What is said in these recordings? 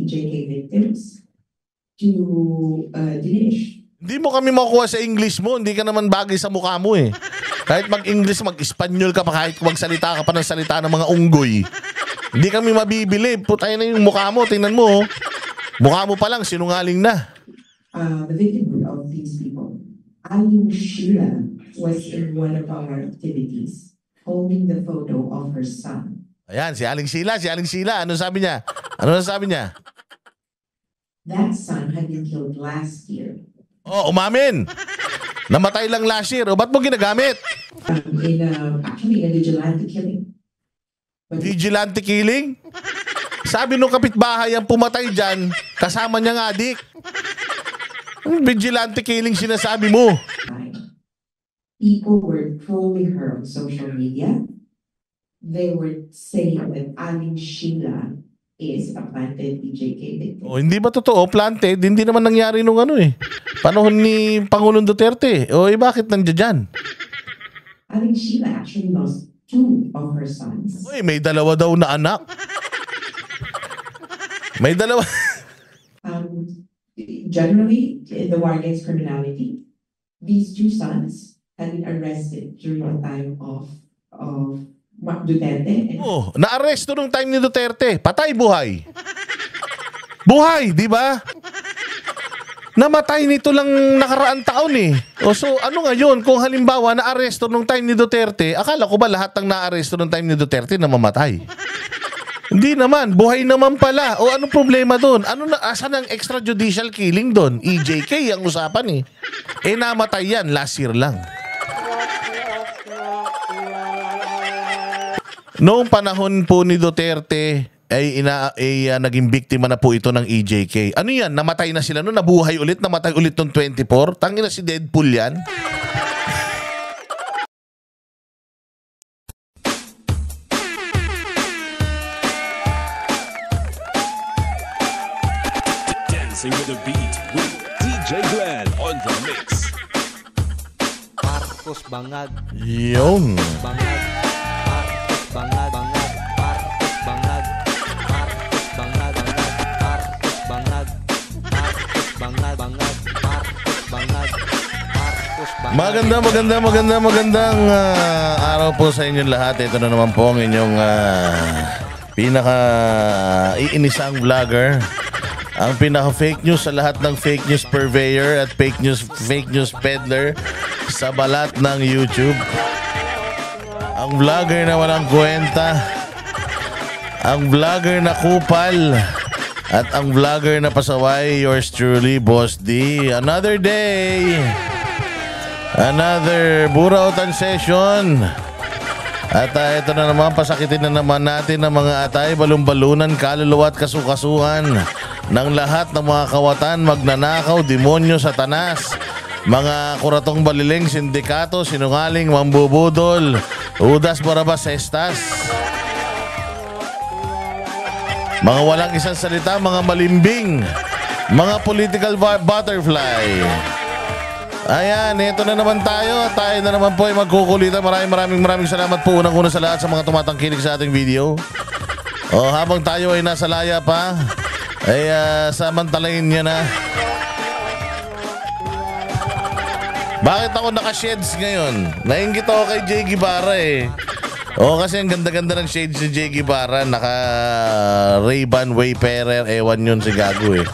EJK victims to diminish. Hindi mo kami makuha sa English mo. Hindi ka naman bagay sa mukha mo eh. Kahit mag-English, mag-Espanyol ka pa, kahit magsalita ka pa ng salita ng mga unggoy. Hindi kami mabibili. Putay na yung mukha mo. Tingnan mo. Mukha mo pa lang, sinungaling na. The victimhood of these people. Aling Sheila was in one of our activities holding the photo of her son. Ayan, si Aling Sheila, si Aling Sheila. Ano sabi niya? Ano sabi niya? That son had been killed last year. Oh, umamin. Namatay lang last year. O, ba't mo ginagamit? Actually, in a vigilante killing. Vigilante killing? Sabi nung kapitbahay ang pumatay dyan, kasama niya nga adik. Vigilante killing sinasabi mo. People were trolling her on social media. They were saying that Aling Sheila is a planted EJK victim. O, hindi ba totoo? Planted? Hindi naman nangyari nung ano eh. Panahon ni Pangulong Duterte. O, bakit nandiyan dyan? Aling Sheila actually lost 2 of her sons. Uy, may dalawa daw na anak. May dalawa. Generally, in the war against criminality, these 2 sons had been arrested during the time of Duterte. Oh, na-arresto nung time ni Duterte. Patay, buhay. Buhay, di ba? Namatay nito lang nakaraang taon eh. O so, ano ngayon? Kung halimbawa na-arresto nung time ni Duterte, akala ko ba lahat ng na-arresto nung time ni Duterte na mamatay? Hindi naman. Buhay naman pala. O anong problema doon? Asan ang extrajudicial killing doon? EJK ang usapan eh. Namatay yan. Last year lang. Noong panahon po ni Duterte ay naging biktima na po ito ng EJK. Ano yan? Namatay na sila noon, nabuhay ulit, namatay ulit noong 24. Tangina si Deadpool yan. Dancing with the beat with DJ Glenn on the mix. Marcos Bangag. Yun. Bangag. Bangag, bangag, Marcos Bangag, Marcos Bangag, Marcos Bangag, Marcos Bangag, Bangag, Marcos Bangag, Marcos Bangag. Magandang araw po sa inyong lahat. Ito na naman po ang inyong pinaka-iinisang vlogger. Ang pinaka-fake news sa lahat ng fake news purveyor at fake news peddler sa balat ng YouTube. Ang vlogger na walang kwenta, ang vlogger na kupal, at ang vlogger na pasaway, yours truly, Boss D. Another day, another burautan session. At ito na naman, pasakitin na naman natin ng mga atay, balumbalunan, kaluluwa at kasukasuhan ng lahat ng mga kawatan, magnanakaw, demonyo, satanas, mga kuratong baliling, sindikato, sinungaling, mambubudol, Udas, Barabas, Estas, mga walang isang salita, mga malimbing, mga political butterfly. Ayan, ito na naman tayo. Tayo na naman po ay magkukulitan. Maraming salamat po unang-una sa lahat sa mga tumatangkilik sa ating video. O, habang tayo ay nasa laya pa, ay samantalayin niya na. Bakit ako naka-shades ngayon? Nainggit ako kay Jay Guevara eh. Oo, kasi ang ganda-ganda ng shades ni Jay Guevara. Naka Ray-Ban Wayfarer. Ewan yun si Gago eh.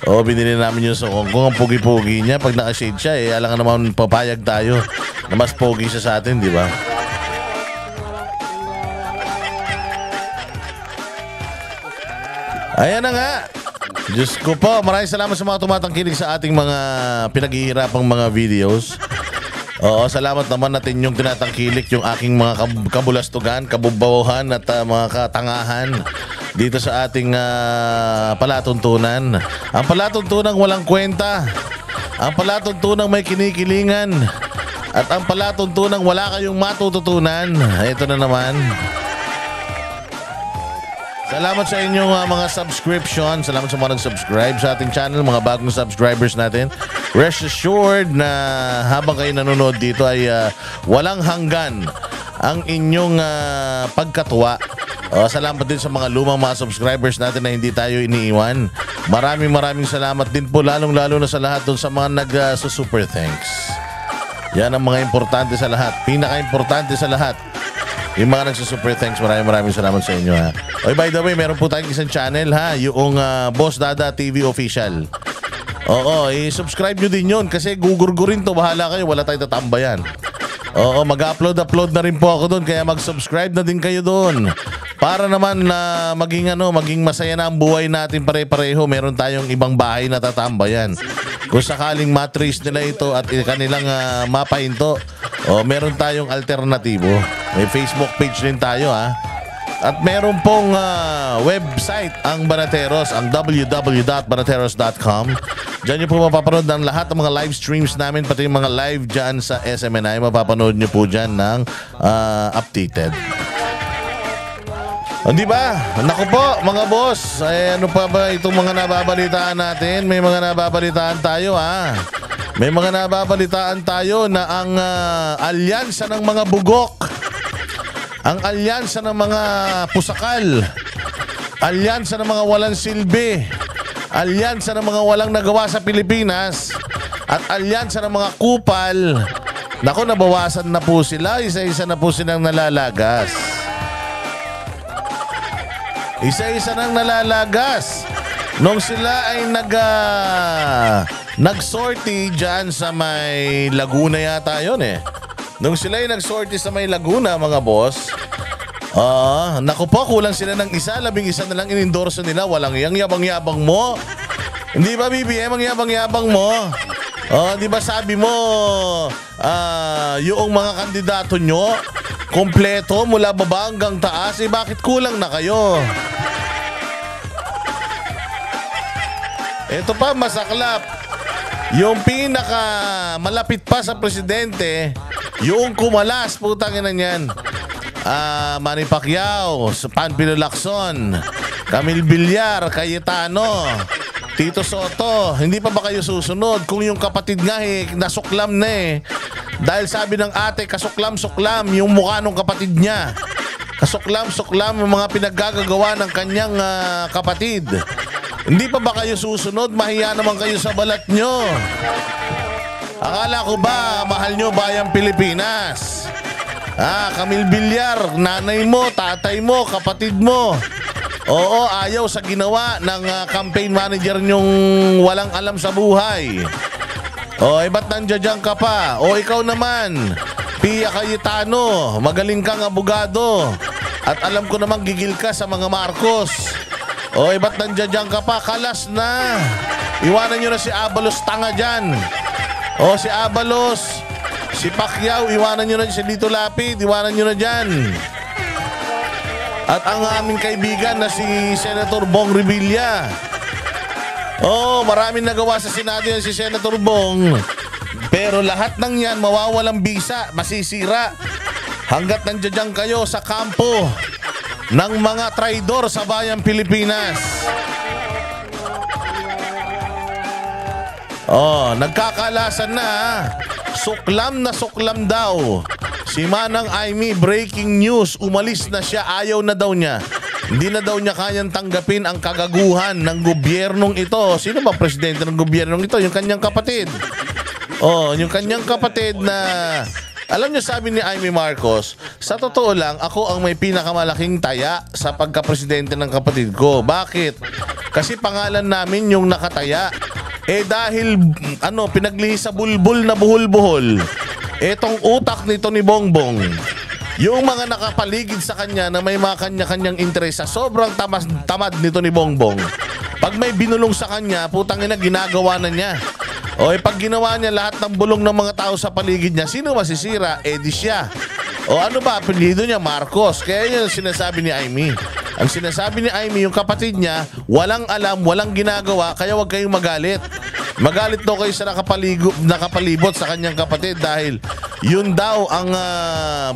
Oo, binili namin yung sukong. Kung ang pogi-pogi niya, pag naka-shade siya eh, alangan naman papayag tayo na mas pogi siya sa atin, di ba? Ayan na nga. Diyos ko po, maraming salamat sa mga tumatangkilik sa ating mga pinaghihirapang mga videos. Oo, salamat naman natin yung tinatangkilik yung aking mga kabulastugan, kabubawahan at mga katangahan dito sa ating palatuntunan. Ang palatuntunang walang kwenta, ang palatuntunang may kinikilingan, at ang palatuntunang wala kayong matututunan. Ito na naman. Salamat sa inyong mga subscription. Salamat sa mga nag-subscribe sa ating channel, mga bagong subscribers natin. Rest assured na habang kayo nanonood dito ay walang hanggan ang inyong pagkatuwa Salamat din sa mga lumang mga subscribers natin na hindi tayo iniiwan. Maraming salamat din po, lalong-lalo na sa lahat doon sa mga super thanks. Yan ang mga importante sa lahat. Pinaka-importante sa lahat. Yung mga nagsusuper thanks, maraming salamat sa inyo, ha. Oy, by the way, meron po tayong isang channel, ha, yung Boss Dada TV Official. Oo, i-subscribe nyo din yun kasi gugurgurin to, bahala kayo, wala tayong tatambayan. Oo, mag-upload na rin po ako doon, kaya mag-subscribe na din kayo doon. Para naman na maging masaya na ang buhay natin pare-pareho, meron tayong ibang bahay na tatambayan. Kung sakaling matrace nila ito at kanilang mapahinto, meron tayong alternatibo. May Facebook page din tayo, ha. At meron pong website ang Banateros, ang www.banateros.com. Diyan nyo po mapapanood ng lahat ng mga live streams namin, pati yung mga live dyan sa SMNI. Mapapanood nyo po dyan ng updated. Di ba? Naku po, mga boss. Ano pa ba itong mga nababalitaan natin? May mga nababalitaan tayo, ha. May mga nababalitaan tayo na ang alyansa ng mga bugok, ang alyansa ng mga pusakal, alyansa ng mga walang silbi, alyansa ng mga walang nagawa sa Pilipinas, at alyansa ng mga kupal. Naku, nabawasan na po sila. Isa-isa na po silang nalalagas. Isa-isa nang nalalagas. Nung sila ay nag-sortie dyan sa may Laguna yata yun, eh. Nung sila ay nag-sortie sa may Laguna, mga boss, naku po, kulang sila ng isa. 11 na lang in-endorso nila. Walang yang yabang-yabang mo. Hindi ba, BBM, ang yabang-yabang mo? Di ba sabi mo, yung mga kandidato nyo, kompleto mula baba hanggang taas, bakit kulang na kayo? Ito pa, masaklap. Yung pinaka malapit pa sa presidente, yung kumalas, putang ina niyan. Manny Pacquiao, Panfilo Lacson, Camille Villar, Cayetano, Tito Soto. Hindi pa ba kayo susunod? Kung yung kapatid nga nasuklam na, eh. Dahil sabi ng ate, kasuklam-suklam yung mukha ng kapatid niya. Kasuklam-suklam yung mga pinaggagawa ng kanyang kapatid. Hindi pa ba kayo susunod? Mahiya naman kayo sa balat nyo. Akala ko ba mahal nyo bayang Pilipinas? Camille Villar, nanay mo, tatay mo, kapatid mo. Oo, ayaw sa ginawa ng campaign manager nyong walang alam sa buhay. Ba't nandiyan ka pa? Ikaw naman, Pia Cayetano, magaling kang abogado. At alam ko namang gigil ka sa mga Marcos. Ba't nandiyan ka pa? Kalas na. Iwanan nyo na si Abalos, tanga dyan. Si Abalos, si Pacquiao, iwanan nyo na si Lito Lapid, iwanan nyo na dyan. At ang aming kaibigan na si Senator Bong Revilla. Maraming nagawa sa Senado yan si Senator Bong. Pero lahat ng yan mawawalang bisa, masisira. Hanggat nandiyan kayo sa kampo ng mga traidor sa bayang Pilipinas. Nagkakalasan na. Suklam na suklam daw. Si Manang Aimee, breaking news, umalis na siya, ayaw na daw niya. Hindi na daw niya kayang tanggapin ang kagaguhan ng gobyernong ito. Sino ba presidente ng gobyernong ito? Yung kanyang kapatid. Yung kanyang kapatid na... Alam niyo, sabi ni Aimee Marcos, sa totoo lang, ako ang may pinakamalaking taya sa pagka-presidente ng kapatid ko. Bakit? Kasi pangalan namin yung nakataya. Dahil, pinaglihis sa bulbul na buhol-buhol. Etong utak nito ni Bongbong, yung mga nakapaligid sa kanya na may mga kanya-kanyang interes, sa sobrang tamad nito ni Bongbong. Pag may binulong sa kanya, putang ina, ginagawa na niya. Pag ginawa niya lahat ng bulong ng mga tao sa paligid niya, sino masisira? Di siya. Ano ba apelyido niya? Marcos. Kaya yun ang sinasabi ni Aimee. Ang sinasabi ni Aimee, yung kapatid niya, walang alam, walang ginagawa, kaya huwag kayong magalit. Magalit daw kayo sa nakapalibot sa kanyang kapatid dahil yun daw ang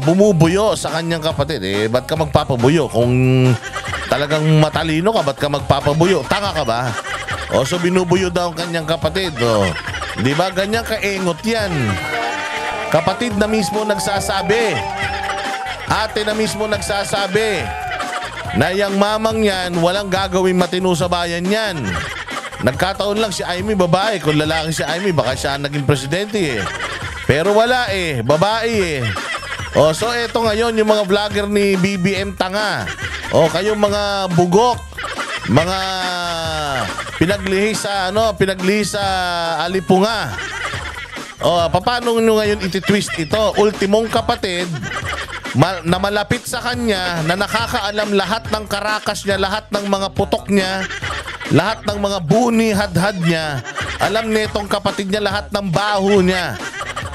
bumubuyo sa kanyang kapatid. Ba't ka magpapabuyo? Kung talagang matalino ka, ba't ka magpapabuyo? Tanga ka ba? So binubuyo daw ang kanyang kapatid. Di ba? Ganyan kaengot yan. Kapatid na mismo nagsasabi. Ate na mismo nagsasabi. na yung mamang yan, walang gagawing matino sa bayan yan. Nagkataon lang si Amy babae. Kung lalaki si Amy, baka siya naging presidente eh. Pero wala eh, babae eh. O so eto ngayon yung mga vlogger ni BBM Tanga. O kayong mga bugok, mga pinaglihi sa alipunga. O paano nyo ngayon iti-twist ito? Ultimong kapatid na malapit sa kanya, na nakakaalam lahat ng karakas niya, lahat ng mga putok niya, lahat ng mga buni, hadhad niya. Alam nitong kapatid niya lahat ng baho niya.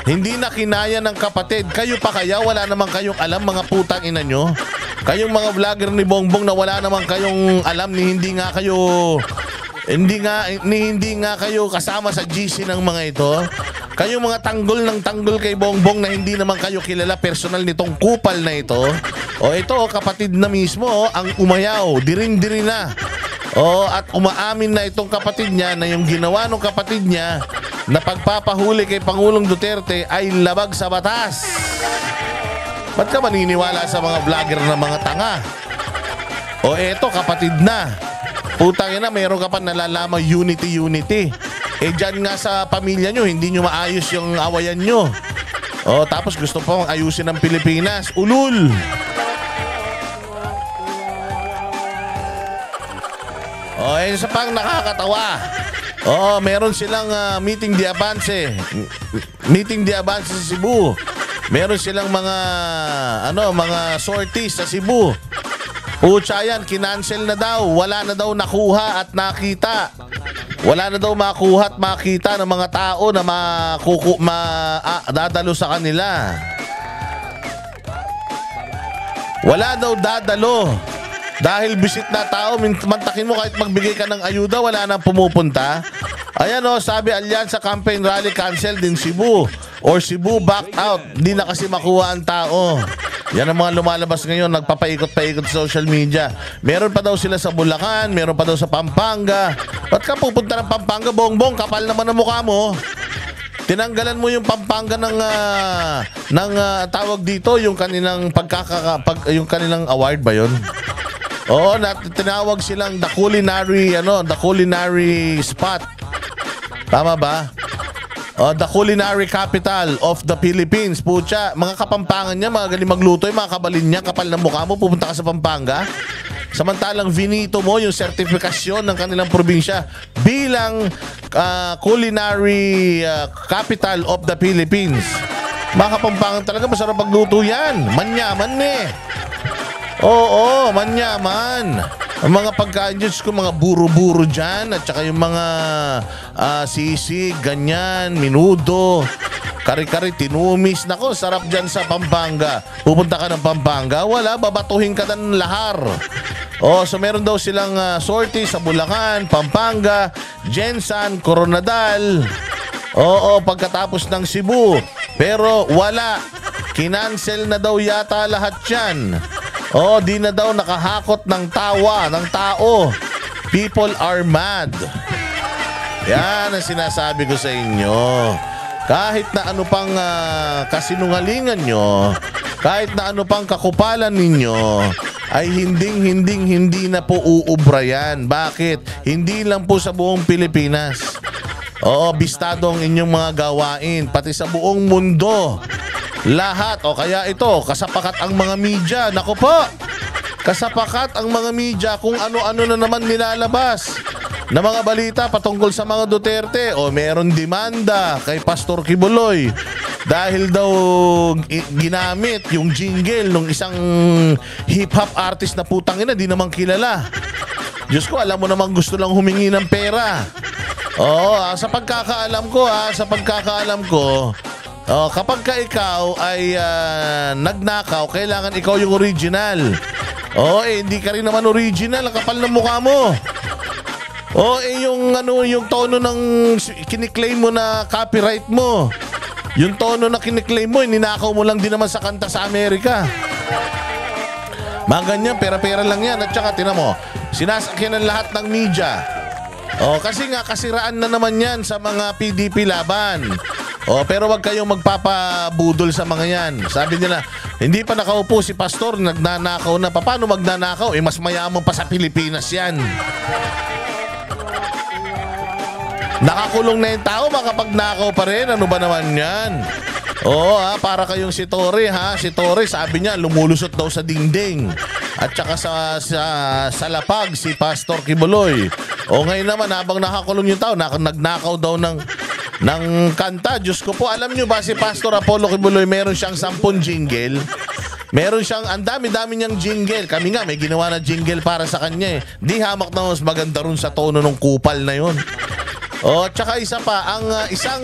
Hindi na kinaya ng kapatid. Kayo pa kaya? Wala naman kayong alam, mga putang ina nyo. Kayong mga vlogger ni Bongbong na wala naman kayong alam, ni hindi nga kayo kasama sa GC ng mga ito. Kayong mga tanggol ng tanggol kay Bongbong na hindi naman kayo kilala personal nitong kupal na ito. O ito, kapatid na mismo ang umayaw, dirin-diri na. O at umaamin na itong kapatid niya na yung ginawa ng kapatid niya na pagpapahuli kay Pangulong Duterte ay labag sa batas. Ba't ka maniniwala sa mga vlogger na mga tanga? O eto, kapatid na. Putang ina, meron ka pa nalalaman unity. Eh dyan nga sa pamilya nyo, hindi nyo maayos yung awayan nyo. O tapos gusto pa ayusin ng Pilipinas. Ulul! O isa pang nakakatawa. Oo, meron silang meeting di avance. Meeting di avance sa Cebu. Meron silang mga sorties sa Cebu. Pucha yan, kinancel na daw. Wala na daw nakuha at nakita. Wala na daw makuha at makita ng mga tao na dadalo sa kanila. Wala daw dadalo. Dahil visit na tao, mantakin mo kahit magbigay ka ng ayuda, wala nang pumupunta. Ayan o, sabi Alyansa Campaign Rally cancel din Cebu. Or Cebu backed out. Hindi na kasi makuha ang tao. Yan ang mga lumalabas ngayon, nagpapaikot-paikot sa social media. Meron pa daw sila sa Bulacan, meron pa daw sa Pampanga. Ba't ka pupunta ng Pampanga, Bongbong? Kapal naman ang mukha mo. Tinanggalan mo yung Pampanga ng tawag dito, yung kanilang yung kanilang award ba yun? Oo, tinawag silang the culinary spot. Tama ba? The culinary capital of the Philippines. Pucha, mga Kapampangan niya, mga galing magluto, yung mga kabalin niya, kapal ng mukha mo, pupunta ka sa Pampanga. Samantalang vinito mo yung sertifikasyon ng kanilang probinsya bilang culinary capital of the Philippines. Mga Kapampangan talaga, masarap magluto yan. Manyaman eh. Oo, manyaman. Ang mga pagkain dyan, mga buro-buro dyan, at saka yung mga sisig, ganyan, minudo, kari-kari, tinumis. Nako, sarap dyan sa Pampanga. Pupunta ka ng Pampanga, wala, babatuhin ka ng lahar. So meron daw silang sortie sa Bulacan, Pampanga, Jensan, Coronadal. Oo, pagkatapos ng Cebu. Pero wala, kinancel na daw yata lahat yan. Di na daw nakahakot ng tawa ng tao. People are mad. Yan ang sinasabi ko sa inyo. Kahit na ano pang kasinungalingan nyo, kahit na ano pang kakupalan ninyo, ay hindi na po uubra yan. Bakit? Hindi lang po sa buong Pilipinas. Bistado ang inyong mga gawain, pati sa buong mundo. Lahat. Kaya ito, kasapakat ang mga media. Nako po, kasapakat ang mga media kung ano-ano na naman nilalabas na mga balita patungkol sa mga Duterte. Meron demanda kay Pastor Kibuloy dahil daw ginamit yung jingle ng isang hip-hop artist na putang ina, di naman kilala. Diyos ko, alam mo naman gusto lang humingi ng pera. Sa pagkakaalam ko, kapag ka ikaw ay nagnakaw, kailangan ikaw yung original. Hindi ka rin naman original. Ang kapal ng mukha mo. Yung tono ng kiniklaim mo na copyright mo. Yung tono na kiniklaim mo, ninakaw mo lang din naman sa kanta sa Amerika. Mga ganyan, pera-pera lang yan. At saka, tinan mo, sinasakyan ng lahat ng media. Kasi nga, kasiraan na naman yan sa mga PDP laban. O, pero wag kayong magpapabudol sa mga yan. Sabi nila, hindi pa nakaupo si pastor, nagnanakaw na. Paano magnanakaw? Mas mayaman pa sa Pilipinas yan. Nakakulong na yung tao, makapagnakaw pa rin. Ano ba naman yan? Oo para kayong si Torre ha. Si Torre sabi niya lumulusot daw sa dingding. At saka sa lapag si Pastor Kibuloy. O ngayon naman habang nakakulong yung tao, nagnakaw daw ng kanta. Diyos ko po, alam nyo ba si Pastor Apollo Kibuloy meron siyang 10 jingle? Meron siyang, ang dami-dami niyang jingle. Kami nga may ginawa na jingle para sa kanya eh. Di hamak na mas maganda rin sa tono ng kupal na yun. O, tsaka isa pa, ang isang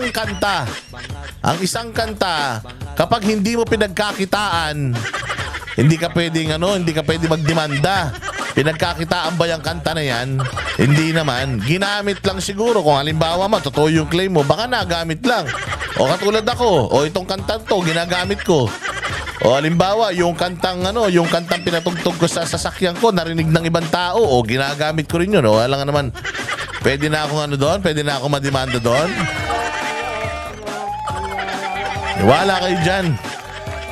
kanta, kapag hindi mo pinagkakitaan, hindi ka pwedeng magdemanda. Pinagkakitaan ba yung kanta na yan? Hindi naman. Ginamit lang siguro. Kung halimbawa totoo yung claim mo, baka nagamit lang. O katulad ako, itong kantang to, ginagamit ko. O halimbawa, yung kantang pinatugtog ko sa sasakyan ko, narinig ng ibang tao, ginagamit ko rin yun. O alam nga naman, pwede na akong pwede na akong mademanda doon. Wala kayo dyan.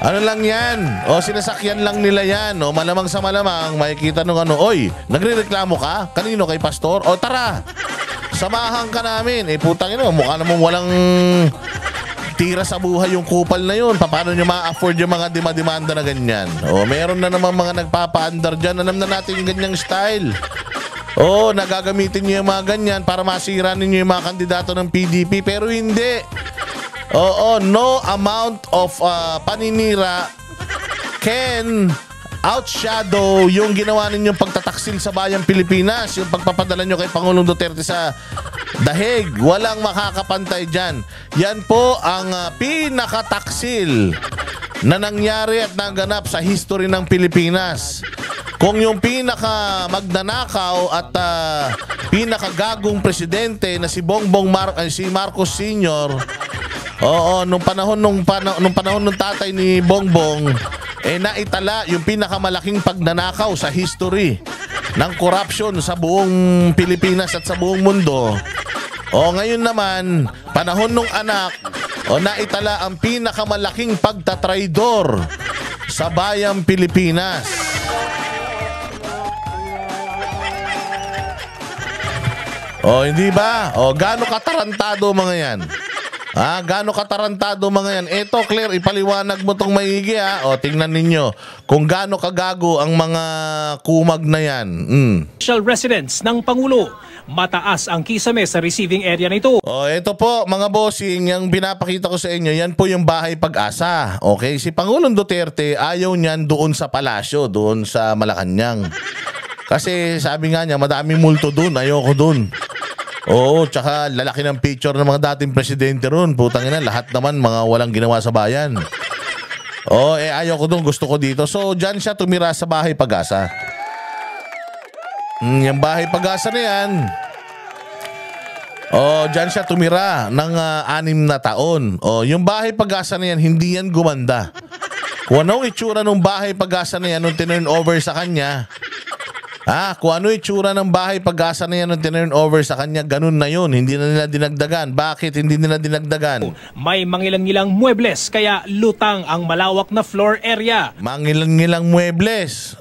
Ano lang yan? Sinasakyan lang nila yan. Malamang sa malamang, makikita nung oy, nagrereklamo ka? Kanino, kay pastor? Tara, samahan ka namin. Putang ina, mukha namang walang tira sa buhay yung kupal na yun. Paano nyo ma-afford yung mga demanda na ganyan? Meron na naman mga nagpapa-under dyan. Alam na natin yung ganyang style. Nagagamitin nyo yung mga ganyan para masira ninyo yung mga kandidato ng PDP. Pero hindi. No amount of paninira can outshadow yung ginawa ninyong pagtataksil sa bayang Pilipinas. Yung pagpapadala nyo kay Pangulong Duterte sa dahig. Walang makakapantay dyan. Yan po ang pinakataksil na nangyari at naganap sa history ng Pilipinas. Kung yung pinaka magnanakaw at pinakagagong presidente na si si Marcos Sr. Nung panahon ng tatay ni Bongbong, naitala yung pinakamalaking pagnanakaw sa history ng corruption sa buong Pilipinas at sa buong mundo. Ngayon naman, panahon ng anak, naitala ang pinakamalaking pagtatraidor sa bayang Pilipinas. Hindi ba? Gaano katarantado mga yan? Gaano katarantado mga yan? Eto, Claire, ipaliwanag mo tong maigi tingnan ninyo kung gaano kagago ang mga kumag na yan. Official residence ng Pangulo. Mataas ang kisame sa receiving area nito. Ito po mga bossing, yung pinapakita ko sa inyo, yan po yung Bahay Pag-asa. Okay, si Pangulong Duterte ayaw niyan doon sa palasyo, doon sa Malacanang. Kasi sabi nga niya, madaming multo doon, ayoko doon. Tsaka lalaki ng picture ng mga dating presidente ron. Putang ina, lahat naman mga walang ginawa sa bayan. Ayaw ko doon, gusto ko dito. So, dyan siya tumira sa Bahay Pag-asa. Yung Bahay Pag-asa na yan, dyan siya tumira ng 6 na taon. Yung Bahay Pag-asa na yan, hindi yan gumanda. Kung anong itsura ng Bahay Pag-asa na yan nung tinurn over sa kanya, kung ano itsura ng Bahay Pag-asa na yan nung tinurn over sa kanya, ganun na yun. Hindi na nila dinagdagan. Bakit hindi nila dinagdagan? May mangilang-ngilang muebles, kaya lutang ang malawak na floor area. Mangilang-ngilang muebles.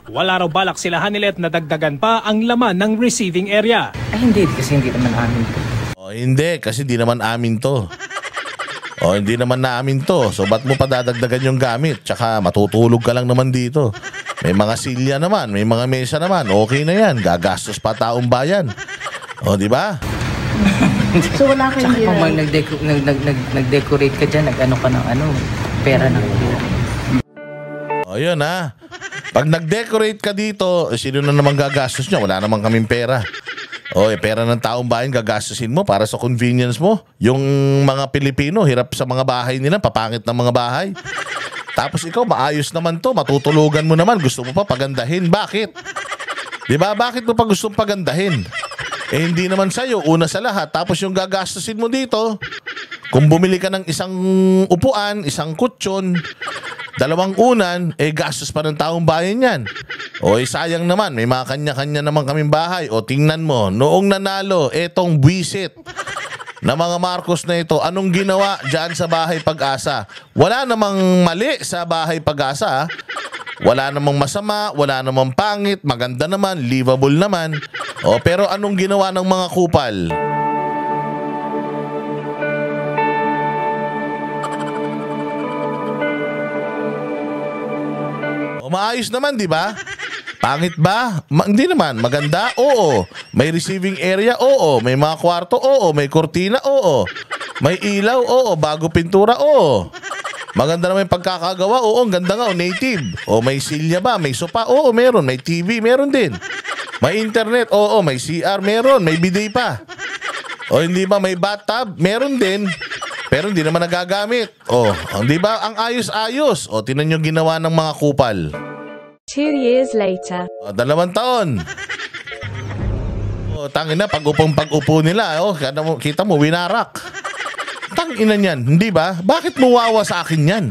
Wala raw balak sila Hanilet na dagdagan pa ang laman ng receiving area. Hindi, kasi hindi naman amin to. Hindi, kasi hindi naman amin to. Hindi naman namin to. So, ba't mo pa dadagdagan yung gamit? Tsaka matutulog ka lang naman dito. May mga silya naman, may mga mesa naman. Okay na yan. Gagastos pa taong bayan. Di ba? So wala kayong pag nag-decorate ka dyan, nag-ano ka ng pera ng yun Pag nag-decorate ka dito, sino na naman gagastos niya? Wala naman kaming pera. Pera ng taong bayan gagastusin mo para sa convenience mo. Yung mga Pilipino, hirap sa mga bahay nila, papangit ng mga bahay. Tapos ikaw, maayos naman to, matutulugan mo naman, gusto mo pa pagandahin. Bakit? Diba? Bakit mo pa gustong pagandahin? Hindi naman sa'yo, una sa lahat. Tapos yung gagastusin mo dito, kung bumili ka ng isang upuan, isang kutsyon, 2 unan, gastos pa ng taong bayan yan. Sayang naman, may mga kanya-kanya naman kaming bahay. Tingnan mo, noong nanalo, etong buwisit. na mga Marcos na ito, anong ginawa dyan sa Bahay Pag-asa? Wala namang mali sa Bahay Pag-asa. Wala namang masama, wala namang pangit, maganda naman, livable naman. Pero anong ginawa ng mga kupal? Maayos naman, di ba? Pangit ba? Hindi naman. Maganda? Oo. May receiving area? Oo. May mga kwarto? Oo. May kortina? Oo. May ilaw? Oo. Bago pintura? Oo. Maganda naman yung pagkakagawa? Oo. Ang ganda nga. Native. May silya ba? May sopa? Oo. Meron. May TV? Meron din. May internet? Oo. May CR? Meron. May bidet pa. Hindi ba? May bathtub? Meron din. Pero hindi naman nagagamit. Di ba? Ang ayos-ayos. Tinan nyo ginawa ng mga kupal. 2 years later. 2 taon. Tangina, pag-upo nila. Kita mo, winarak. Tangina niyan, hindi ba? Bakit muwawa sa akin yan?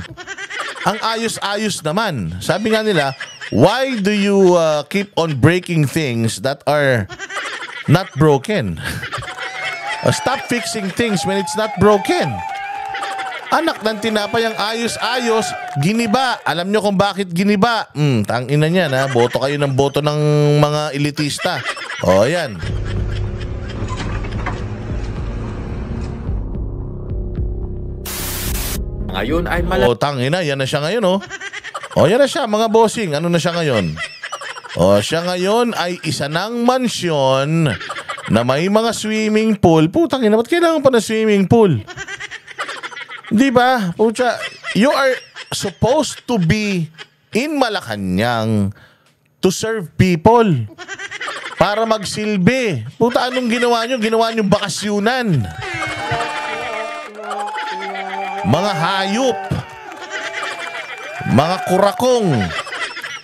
Ang ayos-ayos naman. Sabi nga nila, why do you keep on breaking things that are not broken? Stop fixing things when it's not broken. Anak ng tinapay ang ayos-ayos, giniba. Alam nyo kung bakit giniba? Tangina niyan ha. Boto kayo ng boto ng mga elitista. Yan. Ngayon ay tangina, yan na siya ngayon yan na siya mga bossing. Ano na siya ngayon? Siya ngayon ay isa ng mansyon na may mga swimming pool. Putang ina, ba't kailangan pa na swimming pool? Di ba? Pucha, you are supposed to be in Malacanang to serve people. Para magsilbi. Puta, anong ginawa nyo? Ginawa nyo bakasyunan. Mga hayop. Mga kurakong.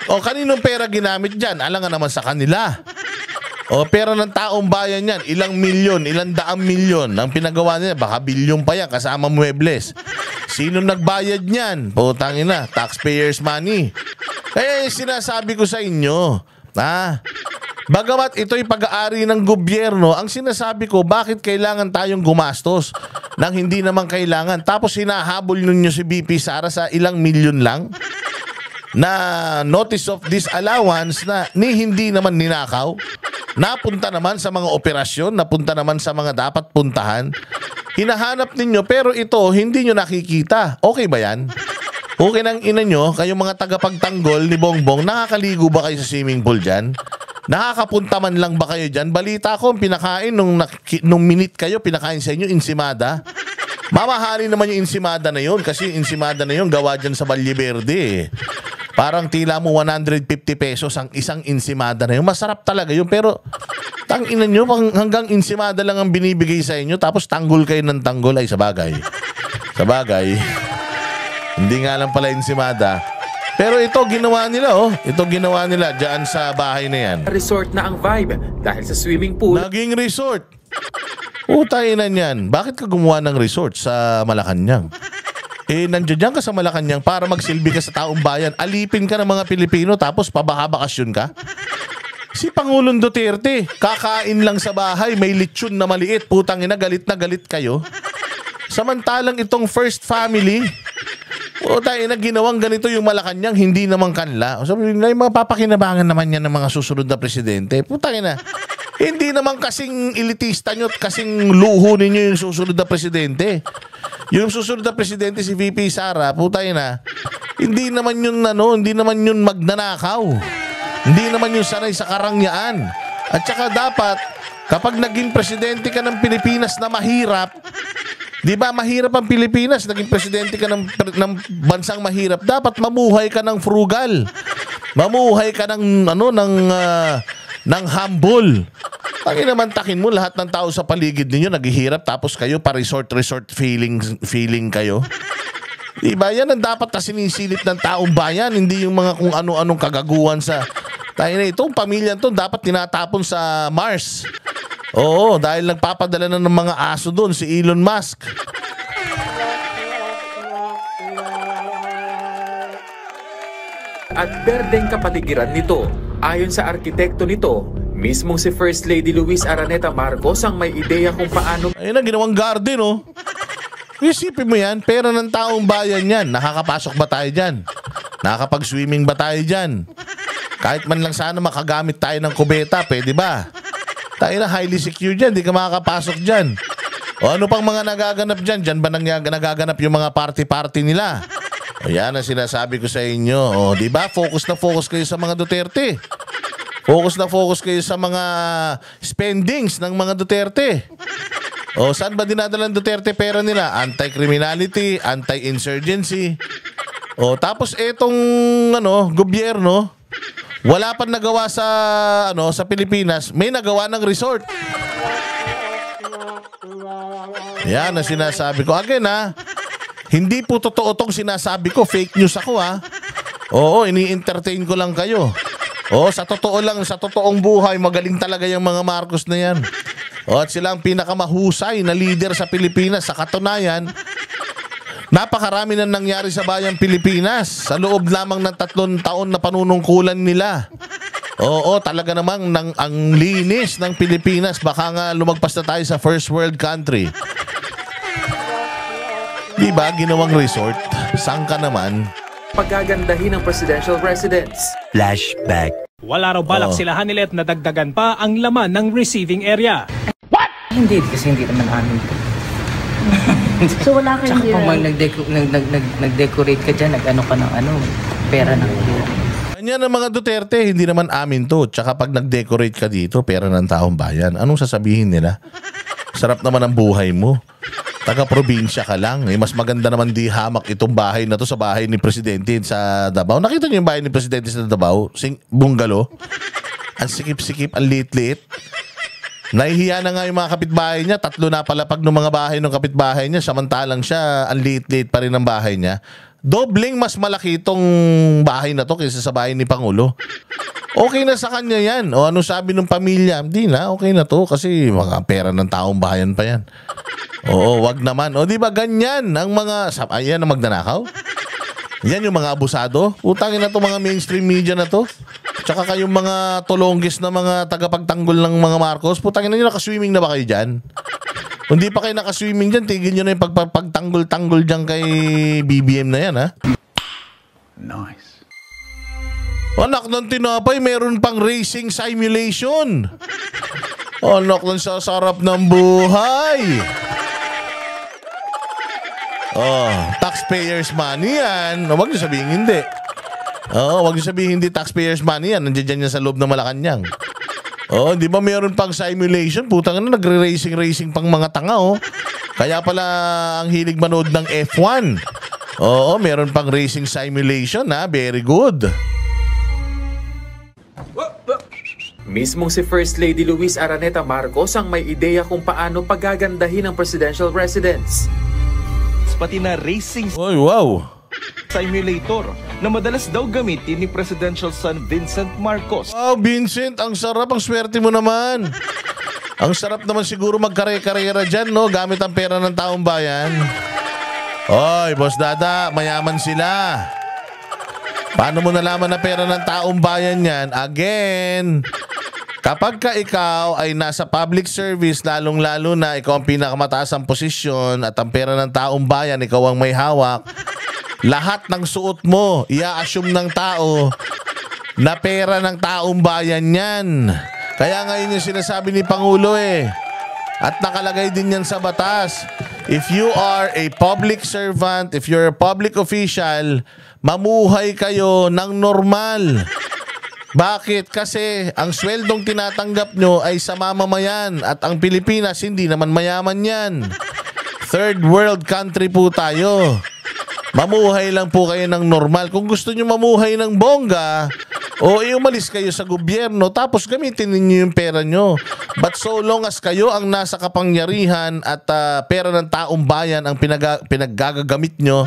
Kaninong pera ginamit dyan? Alam nga naman sa kanila. Pera ng taong bayan yan, ilang milyon, ilang daang milyon ang pinagawa nila, baka bilyon pa yan kasama muebles. Sino nagbayad niyan? Putang ina, taxpayers money. Kaya sinasabi ko sa inyo, bagamat ito'y pag-aari ng gobyerno, ang sinasabi ko, bakit kailangan tayong gumastos nang hindi naman kailangan? Tapos hinahabol ninyo si BP Sara sa ilang milyon lang na notice of disallowance na hindi naman ninakaw. Napunta naman sa mga operasyon, napunta naman sa mga dapat puntahan. Hinahanap ninyo pero ito hindi nyo nakikita. Okay ba yan? Okay nang ina nyo, kayong mga tagapagtanggol ni Bongbong, nakakaligo ba kayo sa swimming pool dyan? Nakakapunta man lang ba kayo dyan? Balita ko, pinakain nung minute kayo, pinakain sa inyo, insimada. Mamahalin naman yung insimada na yun kasi insimada na yun gawa dyan sa Valle Verde. Parang tila mo 150 pesos ang isang insimada na yun. Masarap talaga yun. Pero tangina nyo, hanggang insimada lang ang binibigay sa inyo. Tapos tanggol kayo ng tanggol. Ay, sa bagay. Sa bagay. Hindi nga lang pala insimada. Pero ito ginawa nila Ito ginawa nila dyan sa bahay na yan. resort na ang vibe dahil sa swimming pool. Naging resort. Utayinan yan. Bakit ka gumawa ng resort sa Malacanang? Nandiyan ka sa Malacanang para magsilbi ka sa taong bayan. Alipin ka ng mga Pilipino tapos pabaha-bakasyon ka. Si Pangulong Duterte, kakain lang sa bahay, may lechon na maliit. Putang ina, galit na galit kayo. Samantalang itong first family, ina, ginawang ganito yung Malacanang, hindi naman kanla. Sabi nila, mapapakinabangan naman yan ng mga susunod na presidente. Putang ina, hindi naman kasing elitista nyo at kasing luho ninyo yung susunod na presidente. Yung susunod na presidente si VP Sara, putay na, hindi naman yun hindi naman yun magnanakaw. Hindi naman yun sanay sa karangyaan. At saka dapat, kapag naging presidente ka ng Pilipinas na mahirap, di ba mahirap ang Pilipinas, naging presidente ka ng bansang mahirap, dapat mamuhay ka ng frugal. Mamuhay ka ng humble. Takin mo lahat ng tao sa paligid ninyo naghihirap tapos kayo pa resort feeling kayo. Diba? Yan ang dapat na sinisilip ng taong bayan, hindi yung mga kung ano-anong kagaguhan sa itong pamilya to dapat tinatapon sa Mars. Oo, dahil nagpapadala na ng mga aso doon si Elon Musk. At berdeng kapaligiran nito. Ayon sa arkitekto nito, Mismong si First Lady Luis Araneta Marcos ang may ideya kung paano Ayun na, ginawang garden, oh. Isipin mo yan, pera ng taong bayan yan. Nakakapasok ba tayo dyan? Nakakapag-swimming ba tayo dyan? Kahit man lang sana makagamit tayo ng kubeta, pwede ba? Tayo na highly secure dyan, di ka makakapasok dyan. O ano pang mga nagaganap dyan? Dyan ba nagaganap yung mga party-party nila? O yan ang sinasabi ko sa inyo. O di ba? Focus na focus kayo sa mga Duterte. Focus na focus kayo sa mga spendings ng mga Duterte. O saan ba dinadala ng Duterte pera nila? Anti-criminality, anti-insurgency. O tapos etong gobyerno, wala pa nagawa sa sa Pilipinas, may nagawa ng resort. Yan ang sinasabi ko. Again hindi po totoo tong sinasabi ko. Fake news ako Oo, ini-entertain ko lang kayo. Sa totoo lang, sa totoong buhay, magaling talaga yung mga Marcos na yan. At sila ang pinakamahusay na leader sa Pilipinas. Sa katunayan, napakarami na nangyari sa bayang Pilipinas sa loob lamang ng 3 taon na panunungkulan nila. Oo, talaga namang ang linis ng Pilipinas. Baka nga lumagpas na tayo sa first world country. Diba, ginawang resort? Saan ka naman? pagagandahin ng presidential residence. Flashback. Wala raw balak sila Hanilet na dagdagan pa ang laman ng receiving area. What? Hindi, kasi hindi naman amin. So wala kayong Tsaka pag nag-decorate ka dyan, nag-ano ka ng pera ng Kanya ng mga Duterte, hindi naman amin to. Tsaka pag nag-decorate ka dito, pera ng taong bayan. Anong sasabihin nila? Sarap naman ang buhay mo. Taga-probinsya ka lang. Mas maganda naman di hamak itong bahay na to sa bahay ni Presidente sa Davao. Nakita niyo yung bahay ni Presidente sa Davao? Bungalow. Ang sikip-sikip, ang liit-liit. Nahihiya na nga yung mga kapitbahay niya. 3 na palapag ng mga bahay ng kapitbahay niya. Samantalang siya, ang liit-liit pa rin ang bahay niya. Dobling mas malaki itong bahay na to kaysa sa bahay ni Pangulo. Okay na sa kanya yan. O ano sabi ng pamilya? Hindi na, okay na to kasi mga pera ng taong bayan pa yan. Oo, wag naman. O di ba ganyan ang mga, ayan ang magnanakaw? Yan yung mga abusado. Utangin na to mga mainstream media na to. Tsaka kayong mga tulonggis na mga tagapagtanggol ng mga Marcos. Putangin na nyo, nakaswimming na ba kayo dyan? Kung di pa kayo nakaswimming dyan, tigil nyo na yung pagtanggol-tanggol dyan kay BBM na yan, ha? Nice. Anak ng tinapay, meron pang racing simulation. Anak ng sasarap ng buhay. Taxpayers money yan. Huwag nyo sabihin hindi. Huwag nyo sabihin hindi taxpayers money yan. Nandiyan yan sa loob ng Malacanang. Di ba meron pang simulation? Putang na, nagre-racing pang mga tanga, Kaya pala ang hilig manood ng F1. Meron pang racing simulation, ha? Very good. Mismong si First Lady Luis Araneta Marcos ang may ideya kung paano pagagandahin ang presidential residence. Pati na racing simulator na madalas daw gamitin ni Presidential son Vincent Marcos. Wow, Vincent, ang sarap, ang swerte mo naman. Ang sarap naman siguro magkare-karera dyan, no? Gamit ang pera ng taong bayan. Oy, Boss Dada, mayaman sila. Paano mo nalaman na pera ng taong bayan yan? Again, kapag ka ikaw ay nasa public service, lalong-lalo na ikaw ang pinakamataas ang posisyon at ang pera ng taong bayan, ikaw ang may hawak, lahat ng suot mo, i-assume ng tao na pera ng taong bayan yan. Kaya ngayon yung sinasabi ni Pangulo at nakalagay din yan sa batas. If you are a public servant, if you're a public official, mamuhay kayo ng normal. Bakit? Kasi ang sweldong tinatanggap nyo ay sa mamamayan at ang Pilipinas hindi naman mayaman yan. Third world country po tayo. Mamuhay lang po kayo ng normal. Kung gusto nyo mamuhay ng bongga, umalis kayo sa gobyerno tapos gamitin ninyo yung pera nyo. But so long as kayo ang nasa kapangyarihan at pera ng taong bayan ang pinaggagagamit nyo,